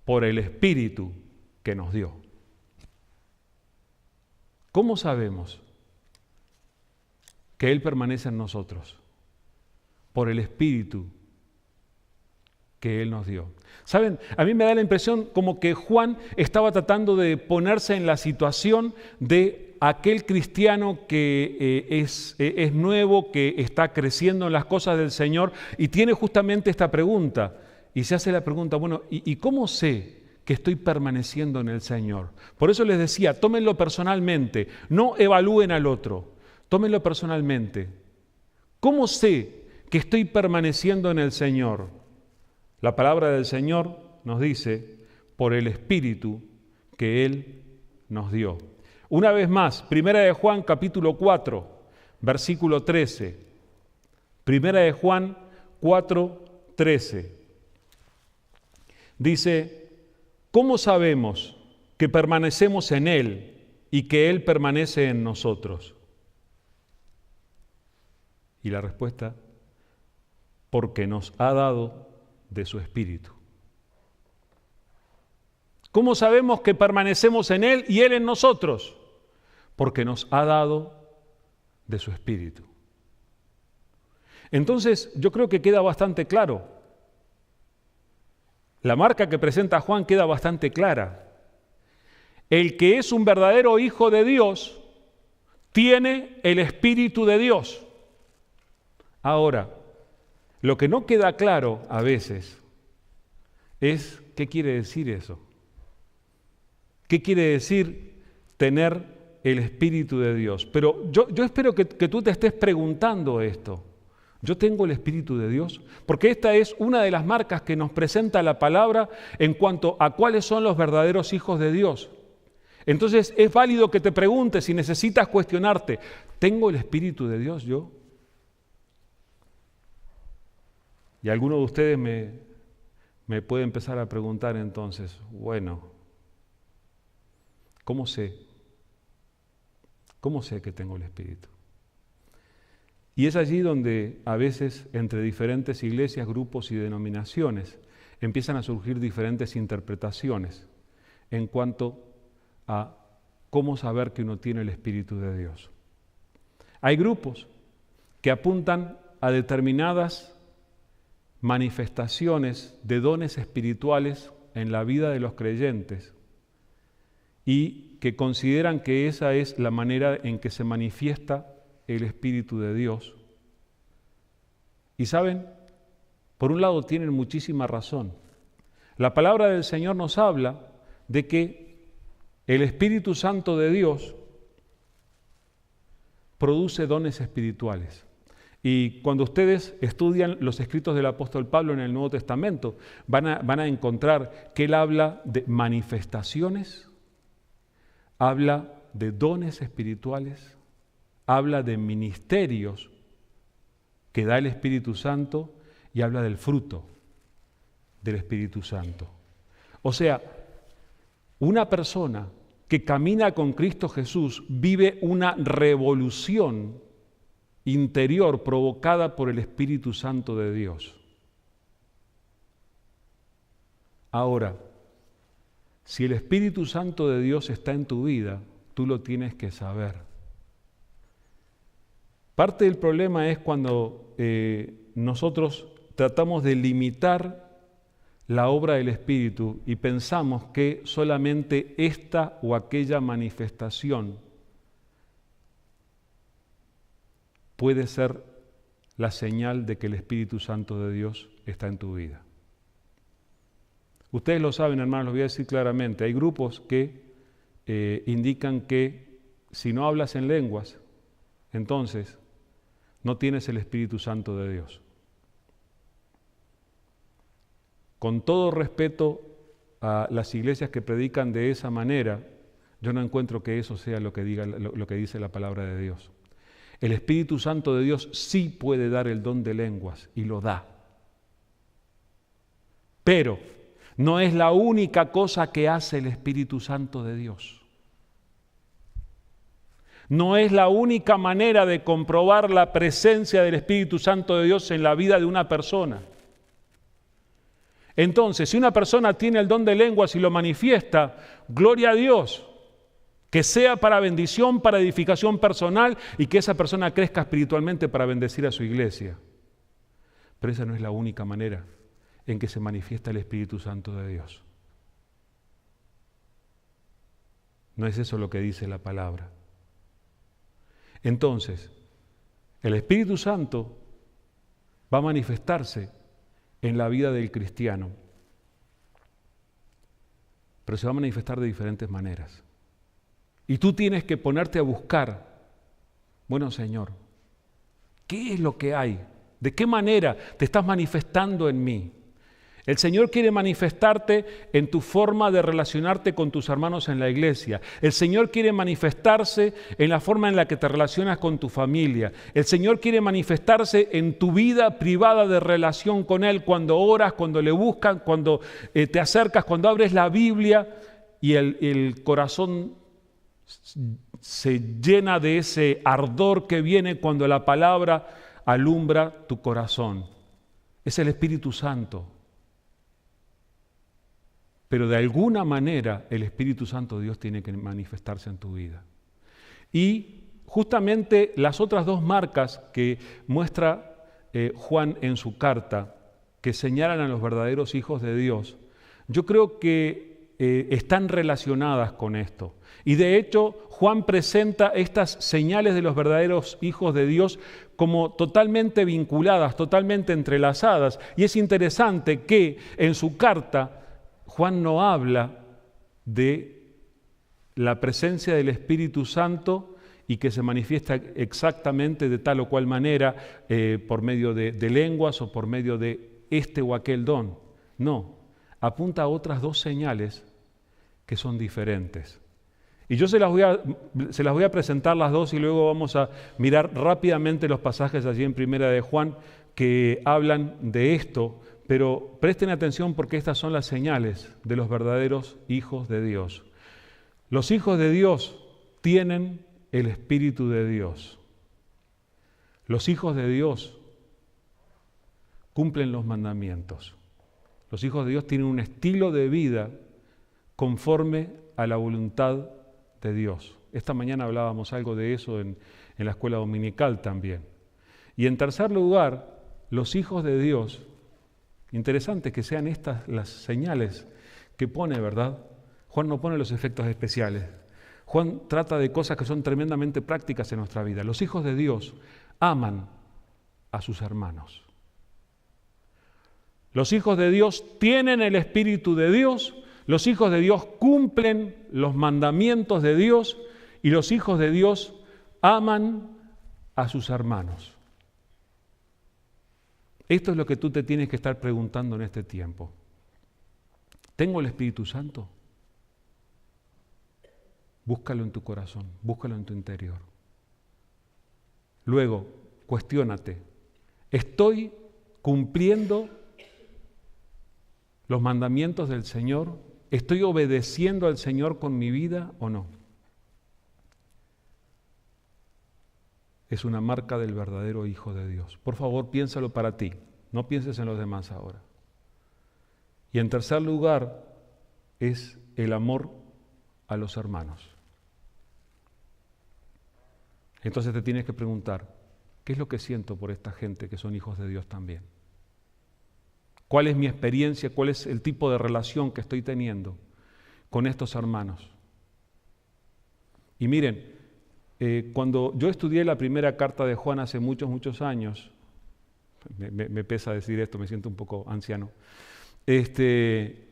Por el Espíritu que nos dio. ¿Cómo sabemos que Él permanece en nosotros? Por el Espíritu que Él nos dio. ¿Saben? A mí me da la impresión como que Juan estaba tratando de ponerse en la situación de aquel cristiano que es nuevo, que está creciendo en las cosas del Señor y tiene justamente esta pregunta. Y se hace la pregunta, bueno, ¿y cómo sé que estoy permaneciendo en el Señor? Por eso les decía, tómenlo personalmente, no evalúen al otro, tómenlo personalmente. ¿Cómo sé que estoy permaneciendo en el Señor? La palabra del Señor nos dice, por el Espíritu que Él nos dio. Una vez más, 1 de Juan capítulo 4, versículo 13. 1 de Juan 4, 13. Dice, ¿cómo sabemos que permanecemos en Él y que Él permanece en nosotros? Y la respuesta, porque nos ha dado de su Espíritu. ¿Cómo sabemos que permanecemos en Él y Él en nosotros? Porque nos ha dado de su Espíritu. Entonces, yo creo que queda bastante claro. La marca que presenta Juan queda bastante clara. El que es un verdadero hijo de Dios tiene el Espíritu de Dios. Ahora, lo que no queda claro a veces es qué quiere decir eso. ¿Qué quiere decir tener el Espíritu de Dios? Pero yo espero que tú te estés preguntando esto. ¿Yo tengo el Espíritu de Dios? Porque esta es una de las marcas que nos presenta la palabra en cuanto a cuáles son los verdaderos hijos de Dios. Entonces es válido que te preguntes si necesitas cuestionarte, ¿tengo el Espíritu de Dios yo? Y alguno de ustedes me puede empezar a preguntar entonces, bueno, ¿cómo sé? ¿Cómo sé que tengo el Espíritu? Y es allí donde a veces entre diferentes iglesias, grupos y denominaciones empiezan a surgir diferentes interpretaciones en cuanto a cómo saber que uno tiene el Espíritu de Dios. Hay grupos que apuntan a determinadas manifestaciones de dones espirituales en la vida de los creyentes y que consideran que esa es la manera en que se manifiesta el Espíritu de Dios. Y saben, por un lado tienen muchísima razón. La palabra del Señor nos habla de que el Espíritu Santo de Dios produce dones espirituales. Y cuando ustedes estudian los escritos del apóstol Pablo en el Nuevo Testamento, van a encontrar que él habla de manifestaciones, habla de dones espirituales, habla de ministerios que da el Espíritu Santo y habla del fruto del Espíritu Santo. O sea, una persona que camina con Cristo Jesús vive una revolución interior provocada por el Espíritu Santo de Dios. Ahora, si el Espíritu Santo de Dios está en tu vida, tú lo tienes que saber. Parte del problema es cuando nosotros tratamos de limitar la obra del Espíritu y pensamos que solamente esta o aquella manifestación puede ser la señal de que el Espíritu Santo de Dios está en tu vida. Ustedes lo saben, hermanos, lo voy a decir claramente. Hay grupos que indican que si no hablas en lenguas, entonces no tienes el Espíritu Santo de Dios. Con todo respeto a las iglesias que predican de esa manera, Yo no encuentro que eso sea lo que dice la palabra de Dios. El Espíritu Santo de Dios sí puede dar el don de lenguas y lo da. Pero no es la única cosa que hace el Espíritu Santo de Dios. No es la única manera de comprobar la presencia del Espíritu Santo de Dios en la vida de una persona. Entonces, si una persona tiene el don de lenguas y lo manifiesta, gloria a Dios, que sea para bendición, para edificación personal y que esa persona crezca espiritualmente para bendecir a su iglesia. Pero esa no es la única manera en que se manifiesta el Espíritu Santo de Dios. No es eso lo que dice la palabra. Entonces, el Espíritu Santo va a manifestarse en la vida del cristiano, pero se va a manifestar de diferentes maneras. Y tú tienes que ponerte a buscar, bueno, Señor, ¿qué es lo que hay? ¿De qué manera te estás manifestando en mí? El Señor quiere manifestarte en tu forma de relacionarte con tus hermanos en la iglesia. El Señor quiere manifestarse en la forma en la que te relacionas con tu familia. El Señor quiere manifestarse en tu vida privada de relación con Él, cuando oras, cuando le buscas, cuando te acercas, cuando abres la Biblia y el corazón se llena de ese ardor que viene cuando la palabra alumbra tu corazón. Es el Espíritu Santo. Pero de alguna manera el Espíritu Santo de Dios tiene que manifestarse en tu vida. Y justamente las otras dos marcas que muestra Juan en su carta, que señalan a los verdaderos hijos de Dios, yo creo que están relacionadas con esto. Y de hecho, Juan presenta estas señales de los verdaderos hijos de Dios como totalmente vinculadas, totalmente entrelazadas. Y es interesante que en su carta Juan no habla de la presencia del Espíritu Santo y que se manifiesta exactamente de tal o cual manera por medio de lenguas o por medio de este o aquel don. No, apunta a otras dos señales que son diferentes. Y yo se las voy a presentar las dos y luego vamos a mirar rápidamente los pasajes allí en Primera de Juan que hablan de esto, pero presten atención porque estas son las señales de los verdaderos hijos de Dios. Los hijos de Dios tienen el Espíritu de Dios. Los hijos de Dios cumplen los mandamientos. Los hijos de Dios tienen un estilo de vida conforme a la voluntad de Dios. Esta mañana hablábamos algo de eso en la escuela dominical también. Y en tercer lugar, los hijos de Dios, interesante que sean estas las señales que pone, ¿verdad? Juan no pone los efectos especiales. Juan trata de cosas que son tremendamente prácticas en nuestra vida. Los hijos de Dios aman a sus hermanos. Los hijos de Dios tienen el Espíritu de Dios. Los hijos de Dios cumplen los mandamientos de Dios y los hijos de Dios aman a sus hermanos. Esto es lo que tú te tienes que estar preguntando en este tiempo. ¿Tengo el Espíritu Santo? Búscalo en tu corazón, búscalo en tu interior. Luego, cuestiónate. ¿Estoy cumpliendo los mandamientos del Señor? ¿Estoy obedeciendo al Señor con mi vida o no? Es una marca del verdadero Hijo de Dios. Por favor, piénsalo para ti. No pienses en los demás ahora. Y en tercer lugar, es el amor a los hermanos. Entonces te tienes que preguntar, ¿qué es lo que siento por esta gente que son hijos de Dios también? ¿Cuál es mi experiencia? ¿Cuál es el tipo de relación que estoy teniendo con estos hermanos? Y miren, cuando yo estudié la primera carta de Juan hace muchos años, me pesa decir esto, me siento un poco anciano,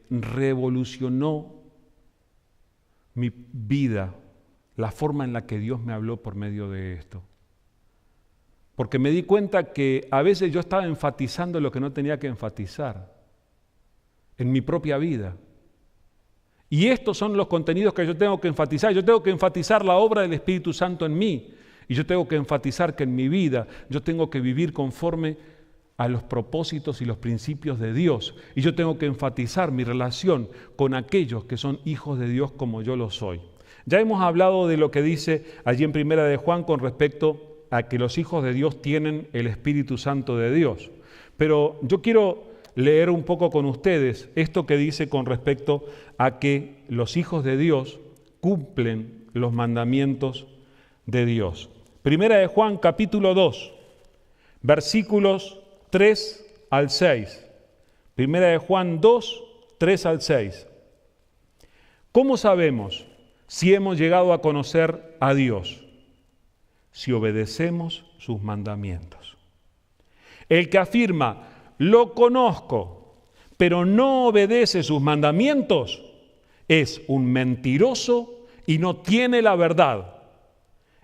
revolucionó mi vida, la forma en la que Dios me habló por medio de esto. Porque me di cuenta que a veces yo estaba enfatizando lo que no tenía que enfatizar en mi propia vida. Y estos son los contenidos que yo tengo que enfatizar. Yo tengo que enfatizar la obra del Espíritu Santo en mí. Y yo tengo que enfatizar que en mi vida yo tengo que vivir conforme a los propósitos y los principios de Dios. Y yo tengo que enfatizar mi relación con aquellos que son hijos de Dios como yo lo soy. Ya hemos hablado de lo que dice allí en Primera de Juan con respecto a que los hijos de Dios tienen el Espíritu Santo de Dios. Pero yo quiero leer un poco con ustedes esto que dice con respecto a que los hijos de Dios cumplen los mandamientos de Dios. Primera de Juan capítulo 2, versículos 3 al 6. Primera de Juan 2, 3 al 6. ¿Cómo sabemos si hemos llegado a conocer a Dios? Si obedecemos sus mandamientos. El que afirma, lo conozco, pero no obedece sus mandamientos, es un mentiroso y no tiene la verdad.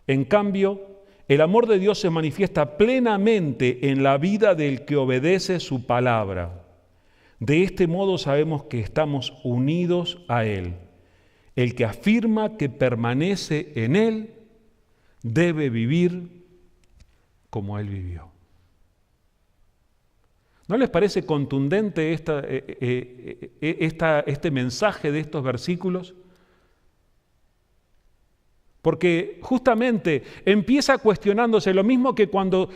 En cambio, el amor de Dios se manifiesta plenamente en la vida del que obedece su palabra. De este modo sabemos que estamos unidos a Él. El que afirma que permanece en Él debe vivir como Él vivió. ¿No les parece contundente este mensaje de estos versículos? Porque justamente empieza cuestionándose lo mismo que cuando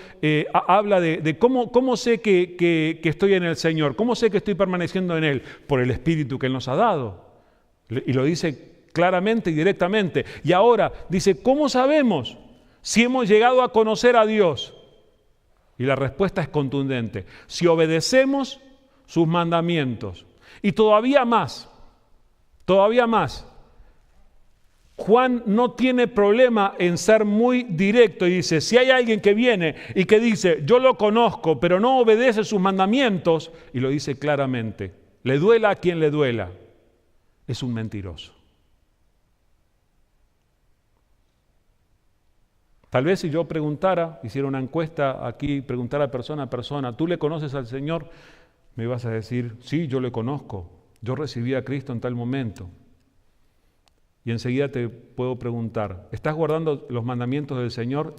habla de cómo sé que estoy en el Señor, cómo sé que estoy permaneciendo en Él, por el Espíritu que Él nos ha dado. Y lo dice claramente y directamente. Y ahora dice, ¿cómo sabemos si hemos llegado a conocer a Dios? Y la respuesta es contundente. Si obedecemos sus mandamientos. Y todavía más. Juan no tiene problema en ser muy directo y dice, si hay alguien que viene y que dice, yo lo conozco, pero no obedece sus mandamientos, y lo dice claramente, le duela a quien le duela, es un mentiroso. Tal vez si yo preguntara, hiciera una encuesta aquí, preguntara persona a persona, ¿tú le conoces al Señor? Me ibas a decir, sí, yo le conozco, yo recibí a Cristo en tal momento. Y enseguida te puedo preguntar, ¿estás guardando los mandamientos del Señor?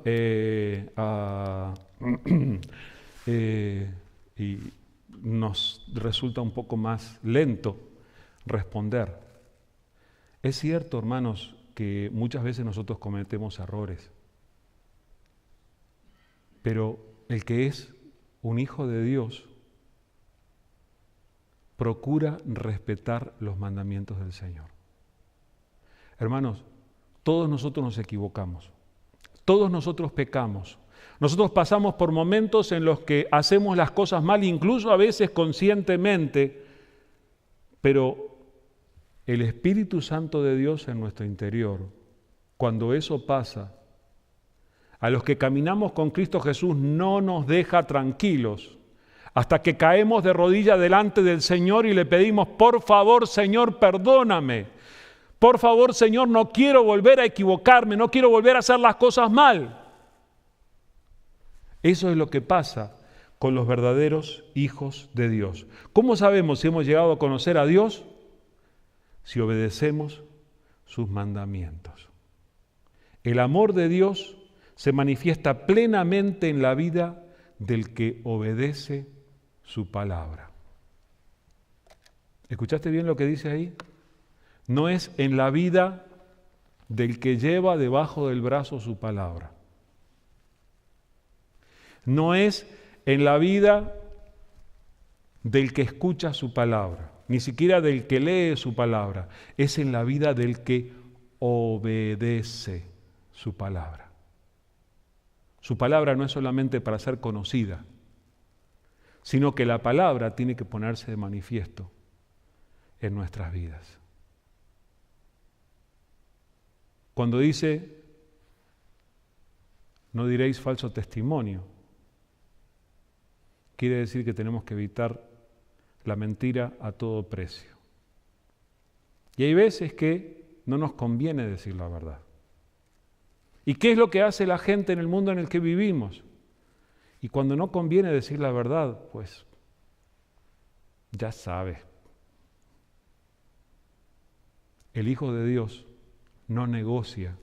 Y nos resulta un poco más lento responder. Es cierto, hermanos, que muchas veces nosotros cometemos errores. Pero el que es un hijo de Dios procura respetar los mandamientos del Señor. Hermanos, todos nosotros nos equivocamos, todos nosotros pecamos, nosotros pasamos por momentos en los que hacemos las cosas mal, incluso a veces conscientemente, pero el Espíritu Santo de Dios en nuestro interior, cuando eso pasa, a los que caminamos con Cristo Jesús no nos deja tranquilos hasta que caemos de rodillas delante del Señor y le pedimos, por favor, Señor, perdóname. Por favor, Señor, no quiero volver a equivocarme, no quiero volver a hacer las cosas mal. Eso es lo que pasa con los verdaderos hijos de Dios. ¿Cómo sabemos si hemos llegado a conocer a Dios? Si obedecemos sus mandamientos. El amor de Dios se manifiesta plenamente en la vida del que obedece su palabra. ¿Escuchaste bien lo que dice ahí? No es en la vida del que lleva debajo del brazo su palabra. No es en la vida del que escucha su palabra, ni siquiera del que lee su palabra. Es en la vida del que obedece su palabra. Su palabra no es solamente para ser conocida, sino que la palabra tiene que ponerse de manifiesto en nuestras vidas. Cuando dice, no diréis falso testimonio, quiere decir que tenemos que evitar la mentira a todo precio. Y hay veces que no nos conviene decir la verdad. ¿Y qué es lo que hace la gente en el mundo en el que vivimos? Y cuando no conviene decir la verdad, pues ya sabes. el Hijo de Dios no negocia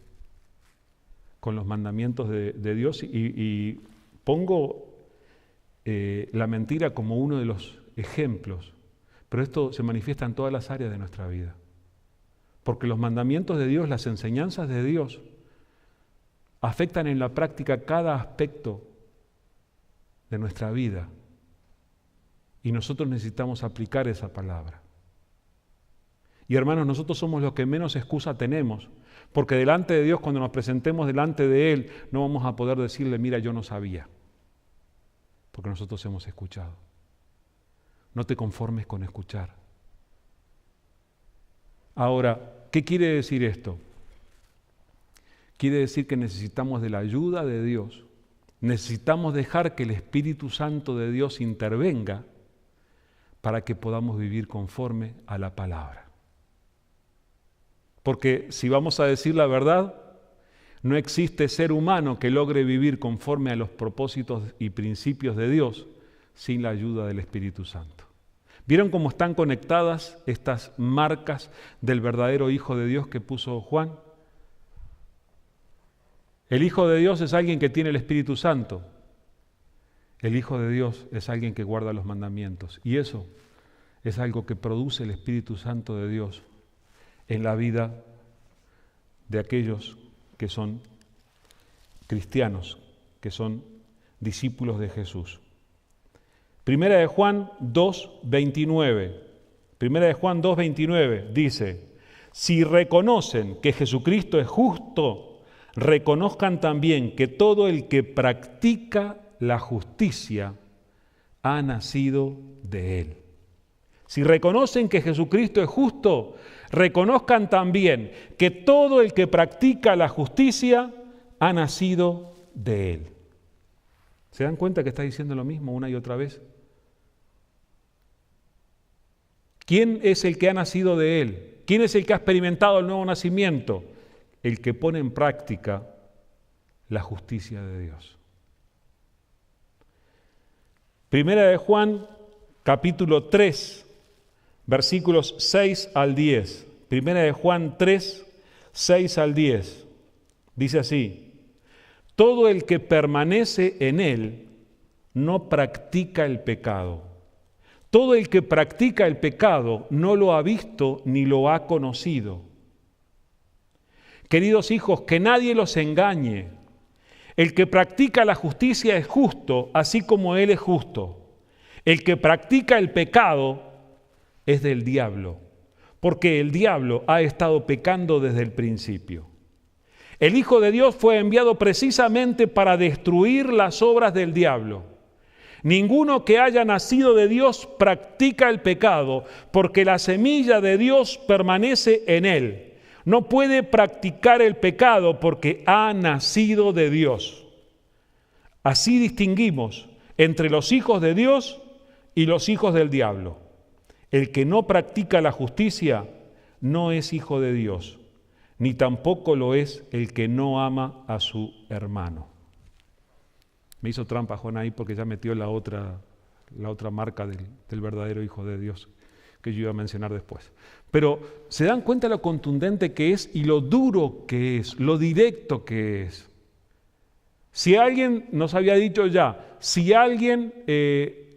con los mandamientos de Dios y pongo la mentira como uno de los ejemplos, pero esto se manifiesta en todas las áreas de nuestra vida. Porque los mandamientos de Dios, las enseñanzas de Dios, afectan en la práctica cada aspecto de nuestra vida. Y nosotros necesitamos aplicar esa palabra. Y hermanos, nosotros somos los que menos excusa tenemos, porque delante de Dios, cuando nos presentemos delante de Él, no vamos a poder decirle, mira, yo no sabía, porque nosotros hemos escuchado. No te conformes con escuchar. Ahora, ¿qué quiere decir esto? Quiere decir que necesitamos de la ayuda de Dios, necesitamos dejar que el Espíritu Santo de Dios intervenga para que podamos vivir conforme a la palabra. Porque si vamos a decir la verdad, no existe ser humano que logre vivir conforme a los propósitos y principios de Dios sin la ayuda del Espíritu Santo. ¿Vieron cómo están conectadas estas marcas del verdadero Hijo de Dios que puso Juan? El Hijo de Dios es alguien que tiene el Espíritu Santo. El Hijo de Dios es alguien que guarda los mandamientos. Y eso es algo que produce el Espíritu Santo de Dios en la vida de aquellos que son cristianos, que son discípulos de Jesús. Primera de Juan 2:29. Primera de Juan 2:29 dice: si reconocen que Jesucristo es justo, reconozcan también que todo el que practica la justicia ha nacido de Él. Si reconocen que Jesucristo es justo, reconozcan también que todo el que practica la justicia ha nacido de Él. ¿Se dan cuenta que está diciendo lo mismo una y otra vez? ¿Quién es el que ha nacido de Él? ¿Quién es el que ha experimentado el nuevo nacimiento? El que pone en práctica la justicia de Dios. Primera de Juan, capítulo 3, versículos 6 al 10. Primera de Juan 3, 6 al 10. Dice así: todo el que permanece en Él no practica el pecado. Todo el que practica el pecado no lo ha visto ni lo ha conocido. Queridos hijos, que nadie los engañe. El que practica la justicia es justo, así como Él es justo. El que practica el pecado es del diablo, porque el diablo ha estado pecando desde el principio. El Hijo de Dios fue enviado precisamente para destruir las obras del diablo. Ninguno que haya nacido de Dios practica el pecado, porque la semilla de Dios permanece en él. No puede practicar el pecado porque ha nacido de Dios. Así distinguimos entre los hijos de Dios y los hijos del diablo. El que no practica la justicia no es hijo de Dios, ni tampoco lo es el que no ama a su hermano. Me hizo trampa Juan ahí porque ya metió la otra marca del verdadero Hijo de Dios que yo iba a mencionar después. Pero ¿se dan cuenta lo contundente que es y lo duro que es, lo directo que es? Si alguien, nos había dicho ya, si alguien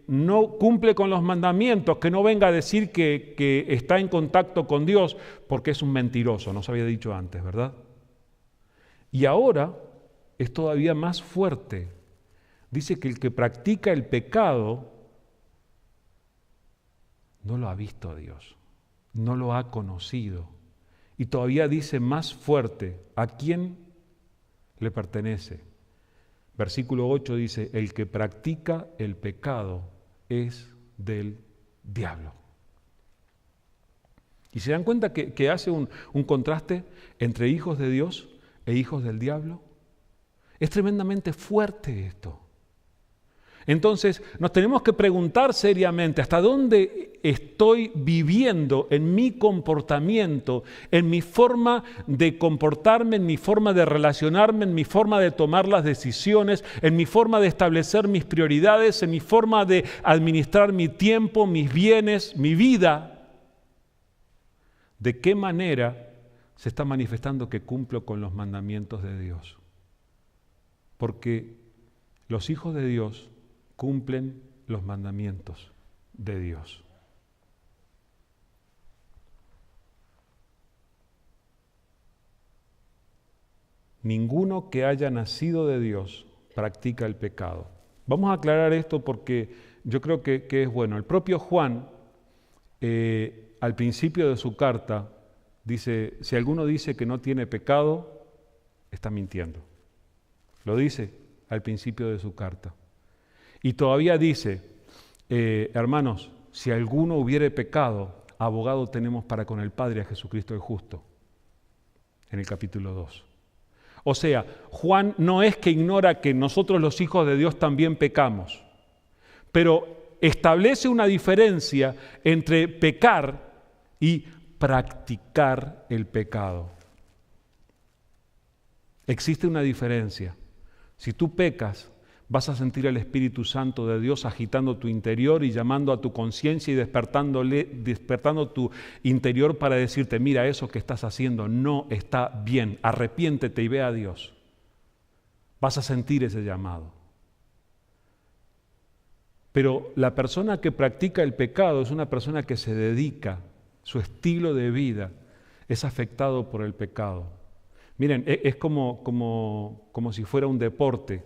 no cumple con los mandamientos, que no venga a decir que está en contacto con Dios, porque es un mentiroso, nos había dicho antes, ¿verdad? Y ahora es todavía más fuerte. Dice que el que practica el pecado no lo ha visto a Dios, no lo ha conocido. Y todavía dice más fuerte, ¿a quién le pertenece? Versículo 8 dice, el que practica el pecado es del diablo. ¿Y se dan cuenta que hace un contraste entre hijos de Dios e hijos del diablo? Es tremendamente fuerte esto. Entonces, nos tenemos que preguntar seriamente hasta dónde estoy viviendo en mi comportamiento, en mi forma de comportarme, en mi forma de relacionarme, en mi forma de tomar las decisiones, en mi forma de establecer mis prioridades, en mi forma de administrar mi tiempo, mis bienes, mi vida. ¿De qué manera se está manifestando que cumplo con los mandamientos de Dios? Porque los hijos de Dios cumplen los mandamientos de Dios. Ninguno que haya nacido de Dios practica el pecado. Vamos a aclarar esto porque yo creo que es bueno. El propio Juan, al principio de su carta, dice, si alguno dice que no tiene pecado, está mintiendo. Lo dice al principio de su carta. Y todavía dice, hermanos, si alguno hubiere pecado, abogado tenemos para con el Padre a Jesucristo el justo, en el capítulo 2. O sea, Juan no es que ignora que nosotros los hijos de Dios también pecamos, pero establece una diferencia entre pecar y practicar el pecado. Existe una diferencia. Si tú pecas, vas a sentir el Espíritu Santo de Dios agitando tu interior y llamando a tu conciencia y despertando tu interior para decirte, mira, eso que estás haciendo no está bien, arrepiéntete y ve a Dios. Vas a sentir ese llamado. Pero la persona que practica el pecado es una persona que se dedica, su estilo de vida es afectado por el pecado. Miren, es como si fuera un deporte.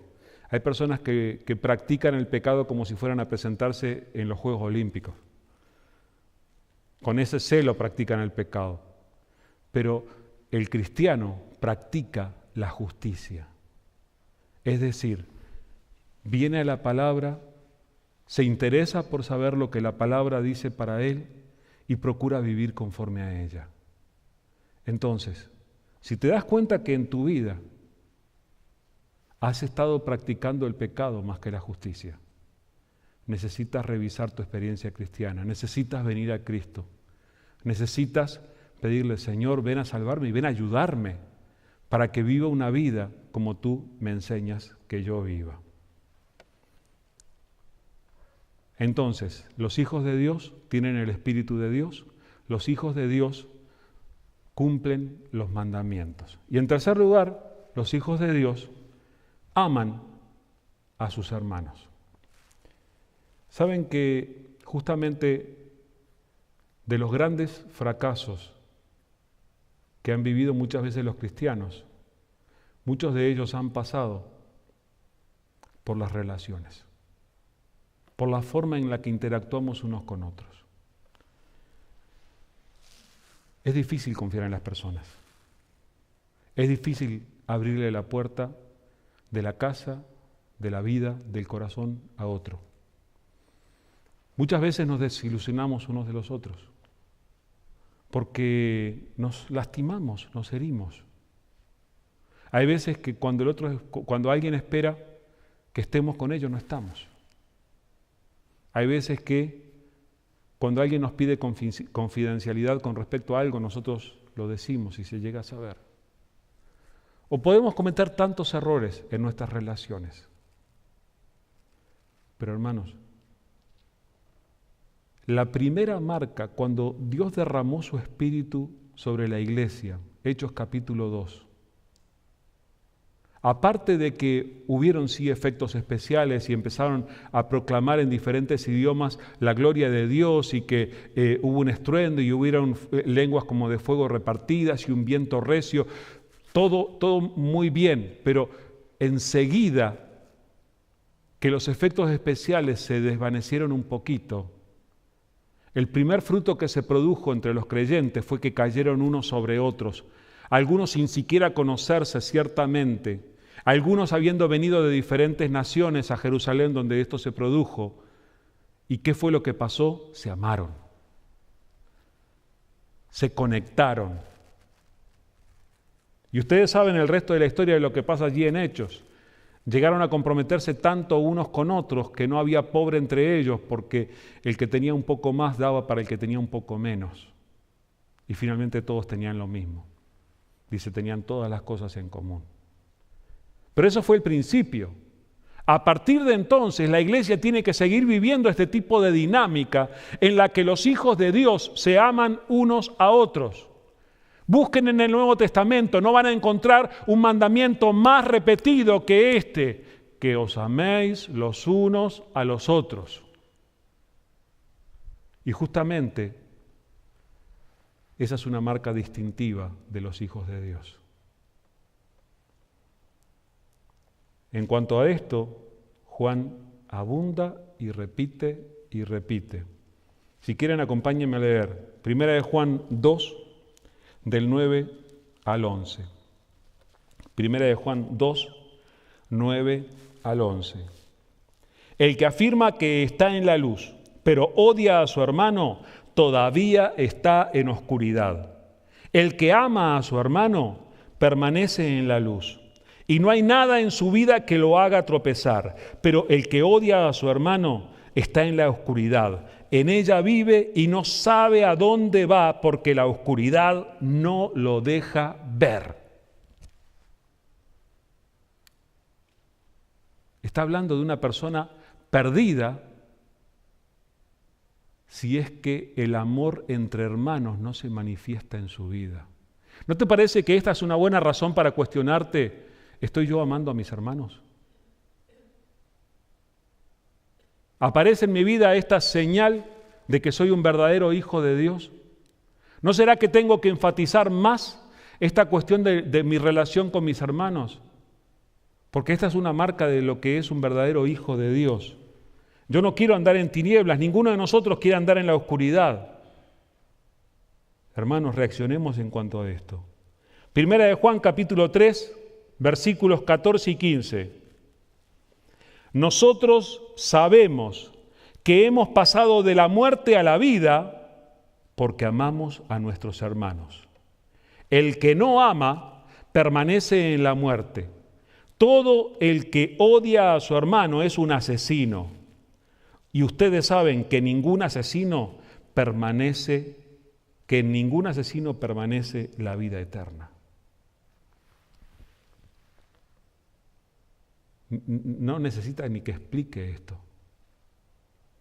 Hay personas que practican el pecado como si fueran a presentarse en los Juegos Olímpicos. Con ese celo practican el pecado. Pero el cristiano practica la justicia. Es decir, viene a la palabra, se interesa por saber lo que la palabra dice para él y procura vivir conforme a ella. Entonces, si te das cuenta que en tu vida has estado practicando el pecado más que la justicia, necesitas revisar tu experiencia cristiana, necesitas venir a Cristo, necesitas pedirle, Señor, ven a salvarme y ven a ayudarme para que viva una vida como tú me enseñas que yo viva. Entonces, los hijos de Dios tienen el Espíritu de Dios, los hijos de Dios cumplen los mandamientos. Y en tercer lugar, los hijos de Dios aman a sus hermanos. Saben que justamente de los grandes fracasos que han vivido muchas veces los cristianos, muchos de ellos han pasado por las relaciones, por la forma en la que interactuamos unos con otros. Es difícil confiar en las personas. Es difícil abrirle la puerta de la casa, de la vida, del corazón a otro. Muchas veces nos desilusionamos unos de los otros porque nos lastimamos, nos herimos. Hay veces que cuando alguien espera que estemos con ellos, no estamos. Hay veces que cuando alguien nos pide confidencialidad con respecto a algo, nosotros lo decimos y se llega a saber. O podemos cometer tantos errores en nuestras relaciones. Pero hermanos, la primera marca cuando Dios derramó su Espíritu sobre la iglesia, Hechos capítulo 2, aparte de que hubieron sí efectos especiales y empezaron a proclamar en diferentes idiomas la gloria de Dios y que hubo un estruendo y hubieron lenguas como de fuego repartidas y un viento recio, todo muy bien, pero enseguida que los efectos especiales se desvanecieron un poquito, el primer fruto que se produjo entre los creyentes fue que cayeron unos sobre otros, algunos sin siquiera conocerse ciertamente, algunos habiendo venido de diferentes naciones a Jerusalén donde esto se produjo. ¿Y qué fue lo que pasó? Se amaron, se conectaron. Y ustedes saben el resto de la historia de lo que pasa allí en Hechos. Llegaron a comprometerse tanto unos con otros que no había pobre entre ellos porque el que tenía un poco más daba para el que tenía un poco menos. Y finalmente todos tenían lo mismo. Dice, tenían todas las cosas en común. Pero eso fue el principio. A partir de entonces, la iglesia tiene que seguir viviendo este tipo de dinámica en la que los hijos de Dios se aman unos a otros. Busquen en el Nuevo Testamento, no van a encontrar un mandamiento más repetido que este, que os améis los unos a los otros. Y justamente esa es una marca distintiva de los hijos de Dios. En cuanto a esto, Juan abunda y repite y repite. Si quieren, acompáñenme a leer. Primera de Juan 2, del 9 al 11. Primera de Juan 2, 9 al 11. El que afirma que está en la luz, pero odia a su hermano, todavía está en oscuridad. El que ama a su hermano permanece en la luz, y no hay nada en su vida que lo haga tropezar. Pero el que odia a su hermano está en la oscuridad. En ella vive y no sabe a dónde va, porque la oscuridad no lo deja ver. Está hablando de una persona perdida si es que el amor entre hermanos no se manifiesta en su vida. ¿No te parece que esta es una buena razón para cuestionarte? ¿Estoy yo amando a mis hermanos? ¿Aparece en mi vida esta señal de que soy un verdadero hijo de Dios? ¿No será que tengo que enfatizar más esta cuestión de mi relación con mis hermanos? Porque esta es una marca de lo que es un verdadero hijo de Dios. Yo no quiero andar en tinieblas, ninguno de nosotros quiere andar en la oscuridad. Hermanos, reaccionemos en cuanto a esto. Primera de Juan, capítulo 3, versículos 14 y 15. Nosotros sabemos que hemos pasado de la muerte a la vida porque amamos a nuestros hermanos. El que no ama permanece en la muerte. Todo el que odia a su hermano es un asesino. Y ustedes saben que en ningún asesino permanece la vida eterna. No necesita ni que explique esto.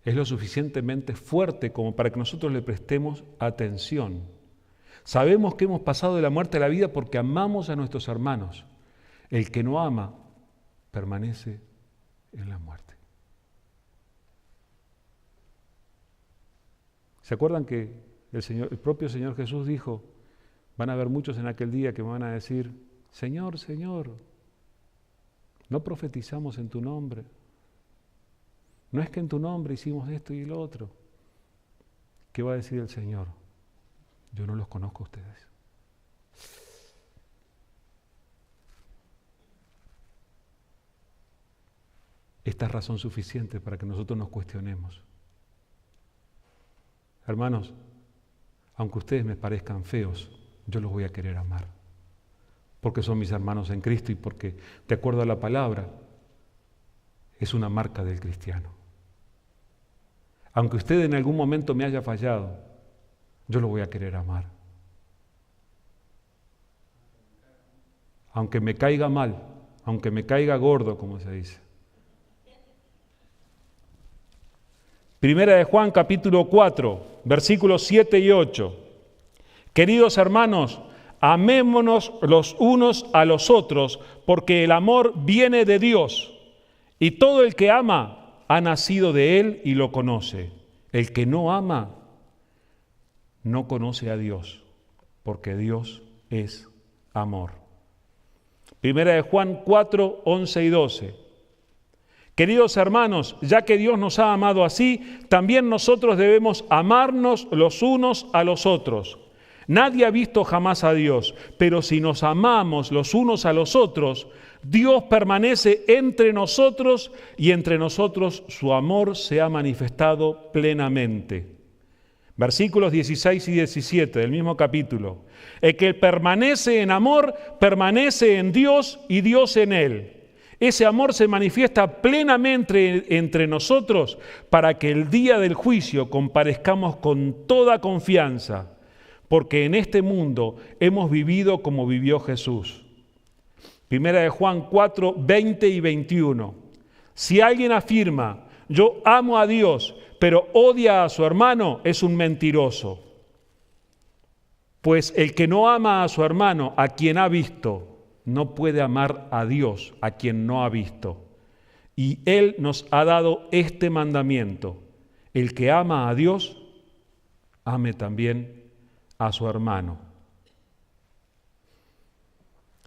Es lo suficientemente fuerte como para que nosotros le prestemos atención. Sabemos que hemos pasado de la muerte a la vida porque amamos a nuestros hermanos. El que no ama permanece en la muerte. ¿Se acuerdan que el propio Señor Jesús dijo, van a haber muchos en aquel día que me van a decir, Señor, Señor, no profetizamos en tu nombre? No es que en tu nombre hicimos esto y lo otro. ¿Qué va a decir el Señor? Yo no los conozco a ustedes. Esta es razón suficiente para que nosotros nos cuestionemos. Hermanos, aunque ustedes me parezcan feos, yo los voy a querer amar. Porque son mis hermanos en Cristo y porque, de acuerdo a la palabra, es una marca del cristiano. Aunque usted en algún momento me haya fallado, yo lo voy a querer amar. Aunque me caiga mal, aunque me caiga gordo, como se dice. Primera de Juan, capítulo 4, versículos 7 y 8. Queridos hermanos, amémonos los unos a los otros, porque el amor viene de Dios, y todo el que ama ha nacido de Él y lo conoce. El que no ama no conoce a Dios, porque Dios es amor. Primera de Juan 4, 11 y 12. Queridos hermanos, ya que Dios nos ha amado así, también nosotros debemos amarnos los unos a los otros. Nadie ha visto jamás a Dios, pero si nos amamos los unos a los otros, Dios permanece entre nosotros y entre nosotros su amor se ha manifestado plenamente. Versículos 16 y 17 del mismo capítulo. El que permanece en amor, permanece en Dios y Dios en él. Ese amor se manifiesta plenamente entre nosotros para que el día del juicio comparezcamos con toda confianza, porque en este mundo hemos vivido como vivió Jesús. Primera de Juan 4, 20 y 21. Si alguien afirma, yo amo a Dios, pero odia a su hermano, es un mentiroso. Pues el que no ama a su hermano, a quien ha visto, no puede amar a Dios, a quien no ha visto. Y Él nos ha dado este mandamiento: el que ama a Dios, ame también a su hermano.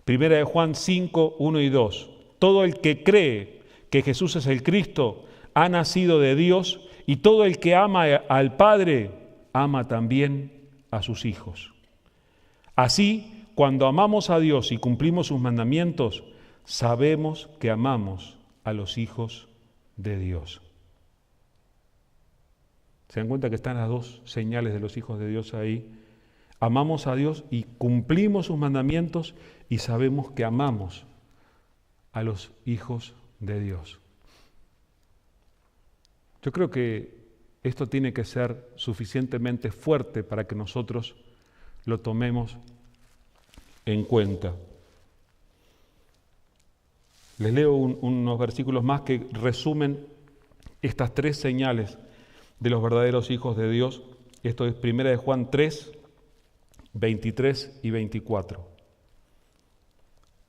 Primera de Juan 5, 1 y 2. Todo el que cree que Jesús es el Cristo ha nacido de Dios, y todo el que ama al Padre ama también a sus hijos. Así, cuando amamos a Dios y cumplimos sus mandamientos, sabemos que amamos a los hijos de Dios. ¿Se dan cuenta que están las dos señales de los hijos de Dios ahí? Amamos a Dios y cumplimos sus mandamientos y sabemos que amamos a los hijos de Dios. Yo creo que esto tiene que ser suficientemente fuerte para que nosotros lo tomemos en cuenta. Les leo unos versículos más que resumen estas tres señales de los verdaderos hijos de Dios. Esto es 1 de Juan 3, 23 y 24.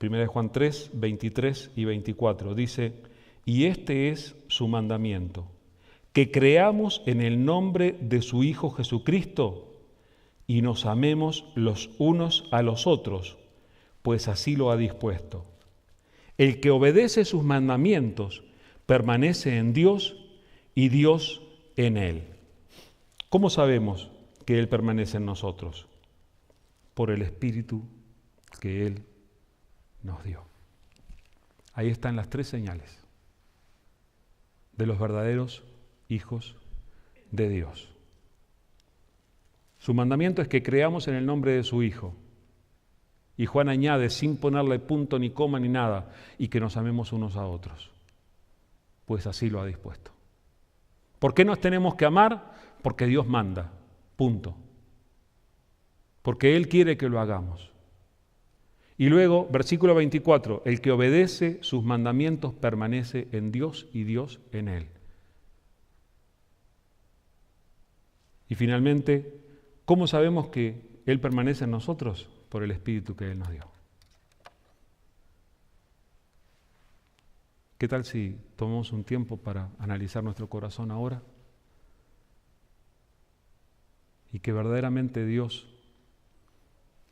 1 de Juan 3, 23 y 24. Dice, y este es su mandamiento, que creamos en el nombre de su Hijo Jesucristo y nos amemos los unos a los otros, pues así lo ha dispuesto. El que obedece sus mandamientos permanece en Dios y Dios en él. ¿Cómo sabemos que Él permanece en nosotros? Por el Espíritu que Él nos dio. Ahí están las tres señales de los verdaderos hijos de Dios. Su mandamiento es que creamos en el nombre de su Hijo. Y Juan añade, sin ponerle punto ni coma ni nada, y que nos amemos unos a otros. Pues así lo ha dispuesto. ¿Por qué nos tenemos que amar? Porque Dios manda, punto. Porque Él quiere que lo hagamos. Y luego, versículo 24, el que obedece sus mandamientos permanece en Dios y Dios en Él. Y finalmente, ¿cómo sabemos que Él permanece en nosotros? Por el Espíritu que Él nos dio. ¿Qué tal si tomamos un tiempo para analizar nuestro corazón ahora? Y que verdaderamente Dios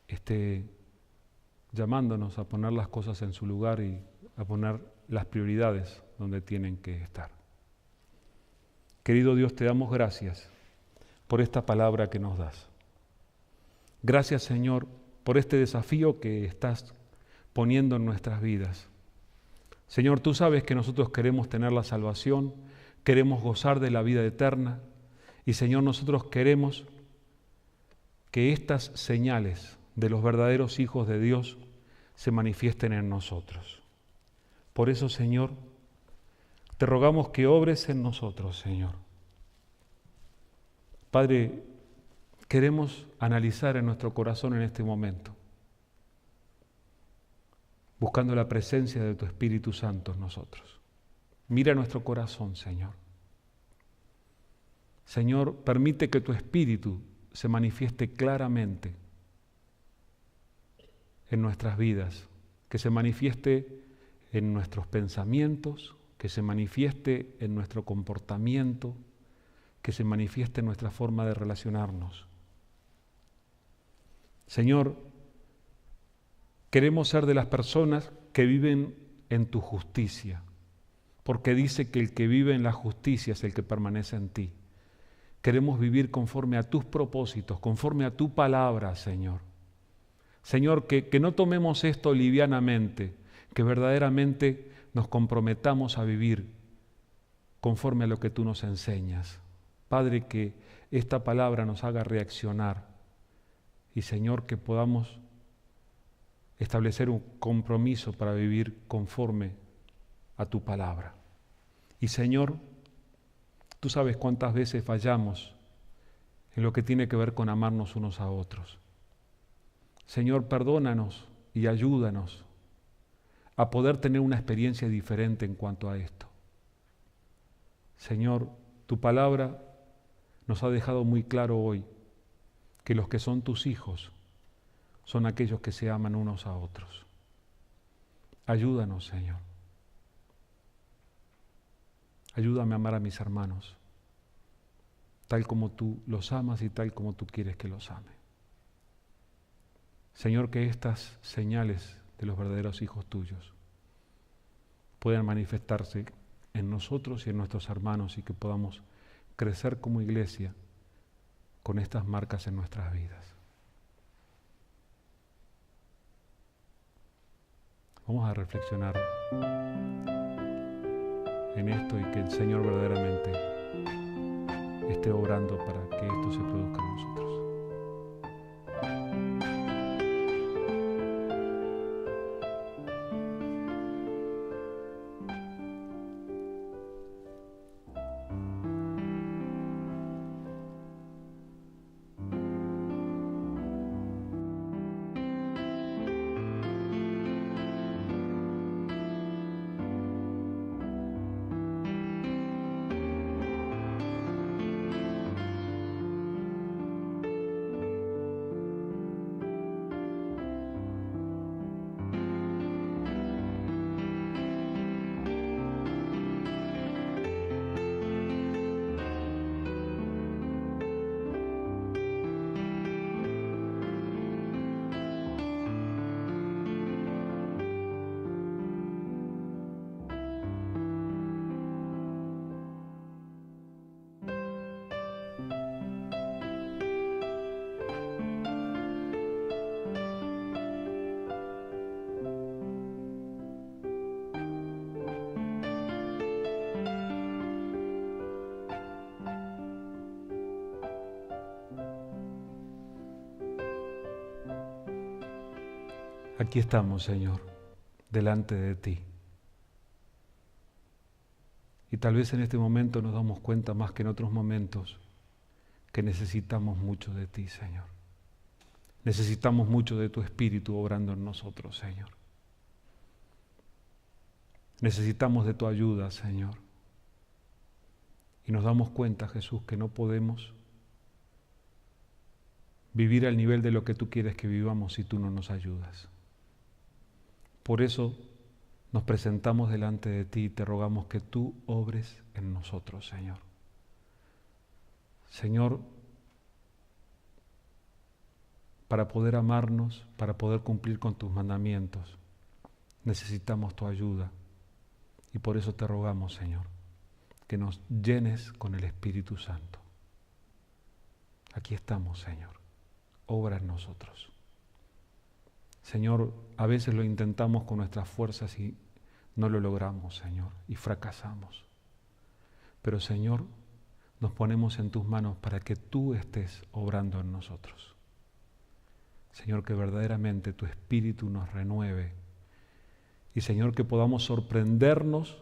esté llamándonos a poner las cosas en su lugar y a poner las prioridades donde tienen que estar. Querido Dios, te damos gracias por esta palabra que nos das. Gracias, Señor, por este desafío que estás poniendo en nuestras vidas. Señor, tú sabes que nosotros queremos tener la salvación, queremos gozar de la vida eterna y, Señor, nosotros queremos que estas señales de los verdaderos hijos de Dios se manifiesten en nosotros. Por eso, Señor, te rogamos que obres en nosotros, Señor. Padre, queremos analizar en nuestro corazón en este momento, buscando la presencia de tu Espíritu Santo en nosotros. Mira nuestro corazón, Señor. Señor, permite que tu Espíritu se manifieste claramente en nuestras vidas, que se manifieste en nuestros pensamientos, que se manifieste en nuestro comportamiento, que se manifieste en nuestra forma de relacionarnos. Señor, queremos ser de las personas que viven en tu justicia, porque dice que el que vive en la justicia es el que permanece en ti. Queremos vivir conforme a tus propósitos, conforme a tu palabra, Señor. Señor, que no tomemos esto livianamente, que verdaderamente nos comprometamos a vivir conforme a lo que tú nos enseñas. Padre, que esta palabra nos haga reaccionar y, Señor, que podamos establecer un compromiso para vivir conforme a tu palabra. Y, Señor, tú sabes cuántas veces fallamos en lo que tiene que ver con amarnos unos a otros. Señor, perdónanos y ayúdanos a poder tener una experiencia diferente en cuanto a esto. Señor, tu palabra nos ha dejado muy claro hoy que los que son tus hijos son aquellos que se aman unos a otros. Ayúdanos, Señor. Ayúdame a amar a mis hermanos, tal como tú los amas y tal como tú quieres que los ame. Señor, que estas señales de los verdaderos hijos tuyos puedan manifestarse en nosotros y en nuestros hermanos y que podamos crecer como iglesia con estas marcas en nuestras vidas. Vamos a reflexionar en esto y que el Señor verdaderamente esté obrando para que esto se produzca en nosotros. Aquí estamos, Señor, delante de ti. Y tal vez en este momento nos damos cuenta más que en otros momentos que necesitamos mucho de ti, Señor. Necesitamos mucho de tu Espíritu obrando en nosotros, Señor. Necesitamos de tu ayuda, Señor. Y nos damos cuenta, Jesús, que no podemos vivir al nivel de lo que tú quieres que vivamos si tú no nos ayudas. Por eso nos presentamos delante de ti y te rogamos que tú obres en nosotros, Señor. Señor, para poder amarnos, para poder cumplir con tus mandamientos, necesitamos tu ayuda. Y por eso te rogamos, Señor, que nos llenes con el Espíritu Santo. Aquí estamos, Señor. Obra en nosotros. Señor, a veces lo intentamos con nuestras fuerzas y no lo logramos, Señor, y fracasamos. Pero, Señor, nos ponemos en tus manos para que tú estés obrando en nosotros. Señor, que verdaderamente tu Espíritu nos renueve. Y, Señor, que podamos sorprendernos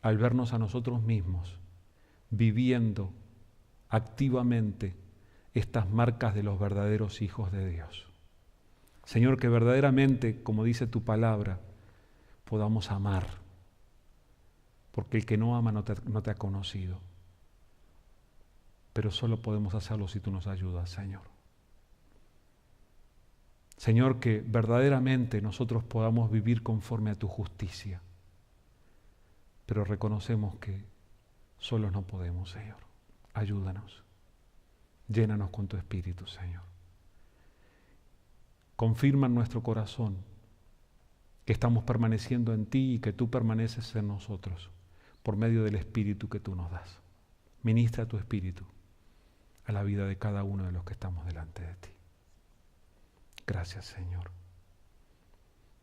al vernos a nosotros mismos, viviendo activamente estas marcas de los verdaderos hijos de Dios. Señor, que verdaderamente, como dice tu palabra, podamos amar, porque el que no ama no te ha conocido. Pero solo podemos hacerlo si tú nos ayudas, Señor. Señor, que verdaderamente nosotros podamos vivir conforme a tu justicia, pero reconocemos que solos no podemos, Señor. Ayúdanos, llénanos con tu Espíritu, Señor. Confirma en nuestro corazón que estamos permaneciendo en ti y que tú permaneces en nosotros por medio del Espíritu que tú nos das. Ministra tu Espíritu a la vida de cada uno de los que estamos delante de ti. Gracias, Señor.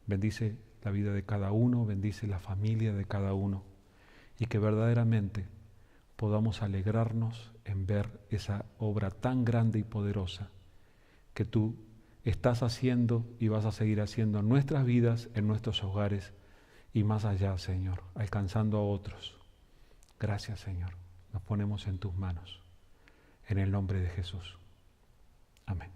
Bendice la vida de cada uno, bendice la familia de cada uno y que verdaderamente podamos alegrarnos en ver esa obra tan grande y poderosa que tú estás haciendo y vas a seguir haciendo en nuestras vidas, en nuestros hogares y más allá, Señor, alcanzando a otros. Gracias, Señor. Nos ponemos en tus manos. En el nombre de Jesús. Amén.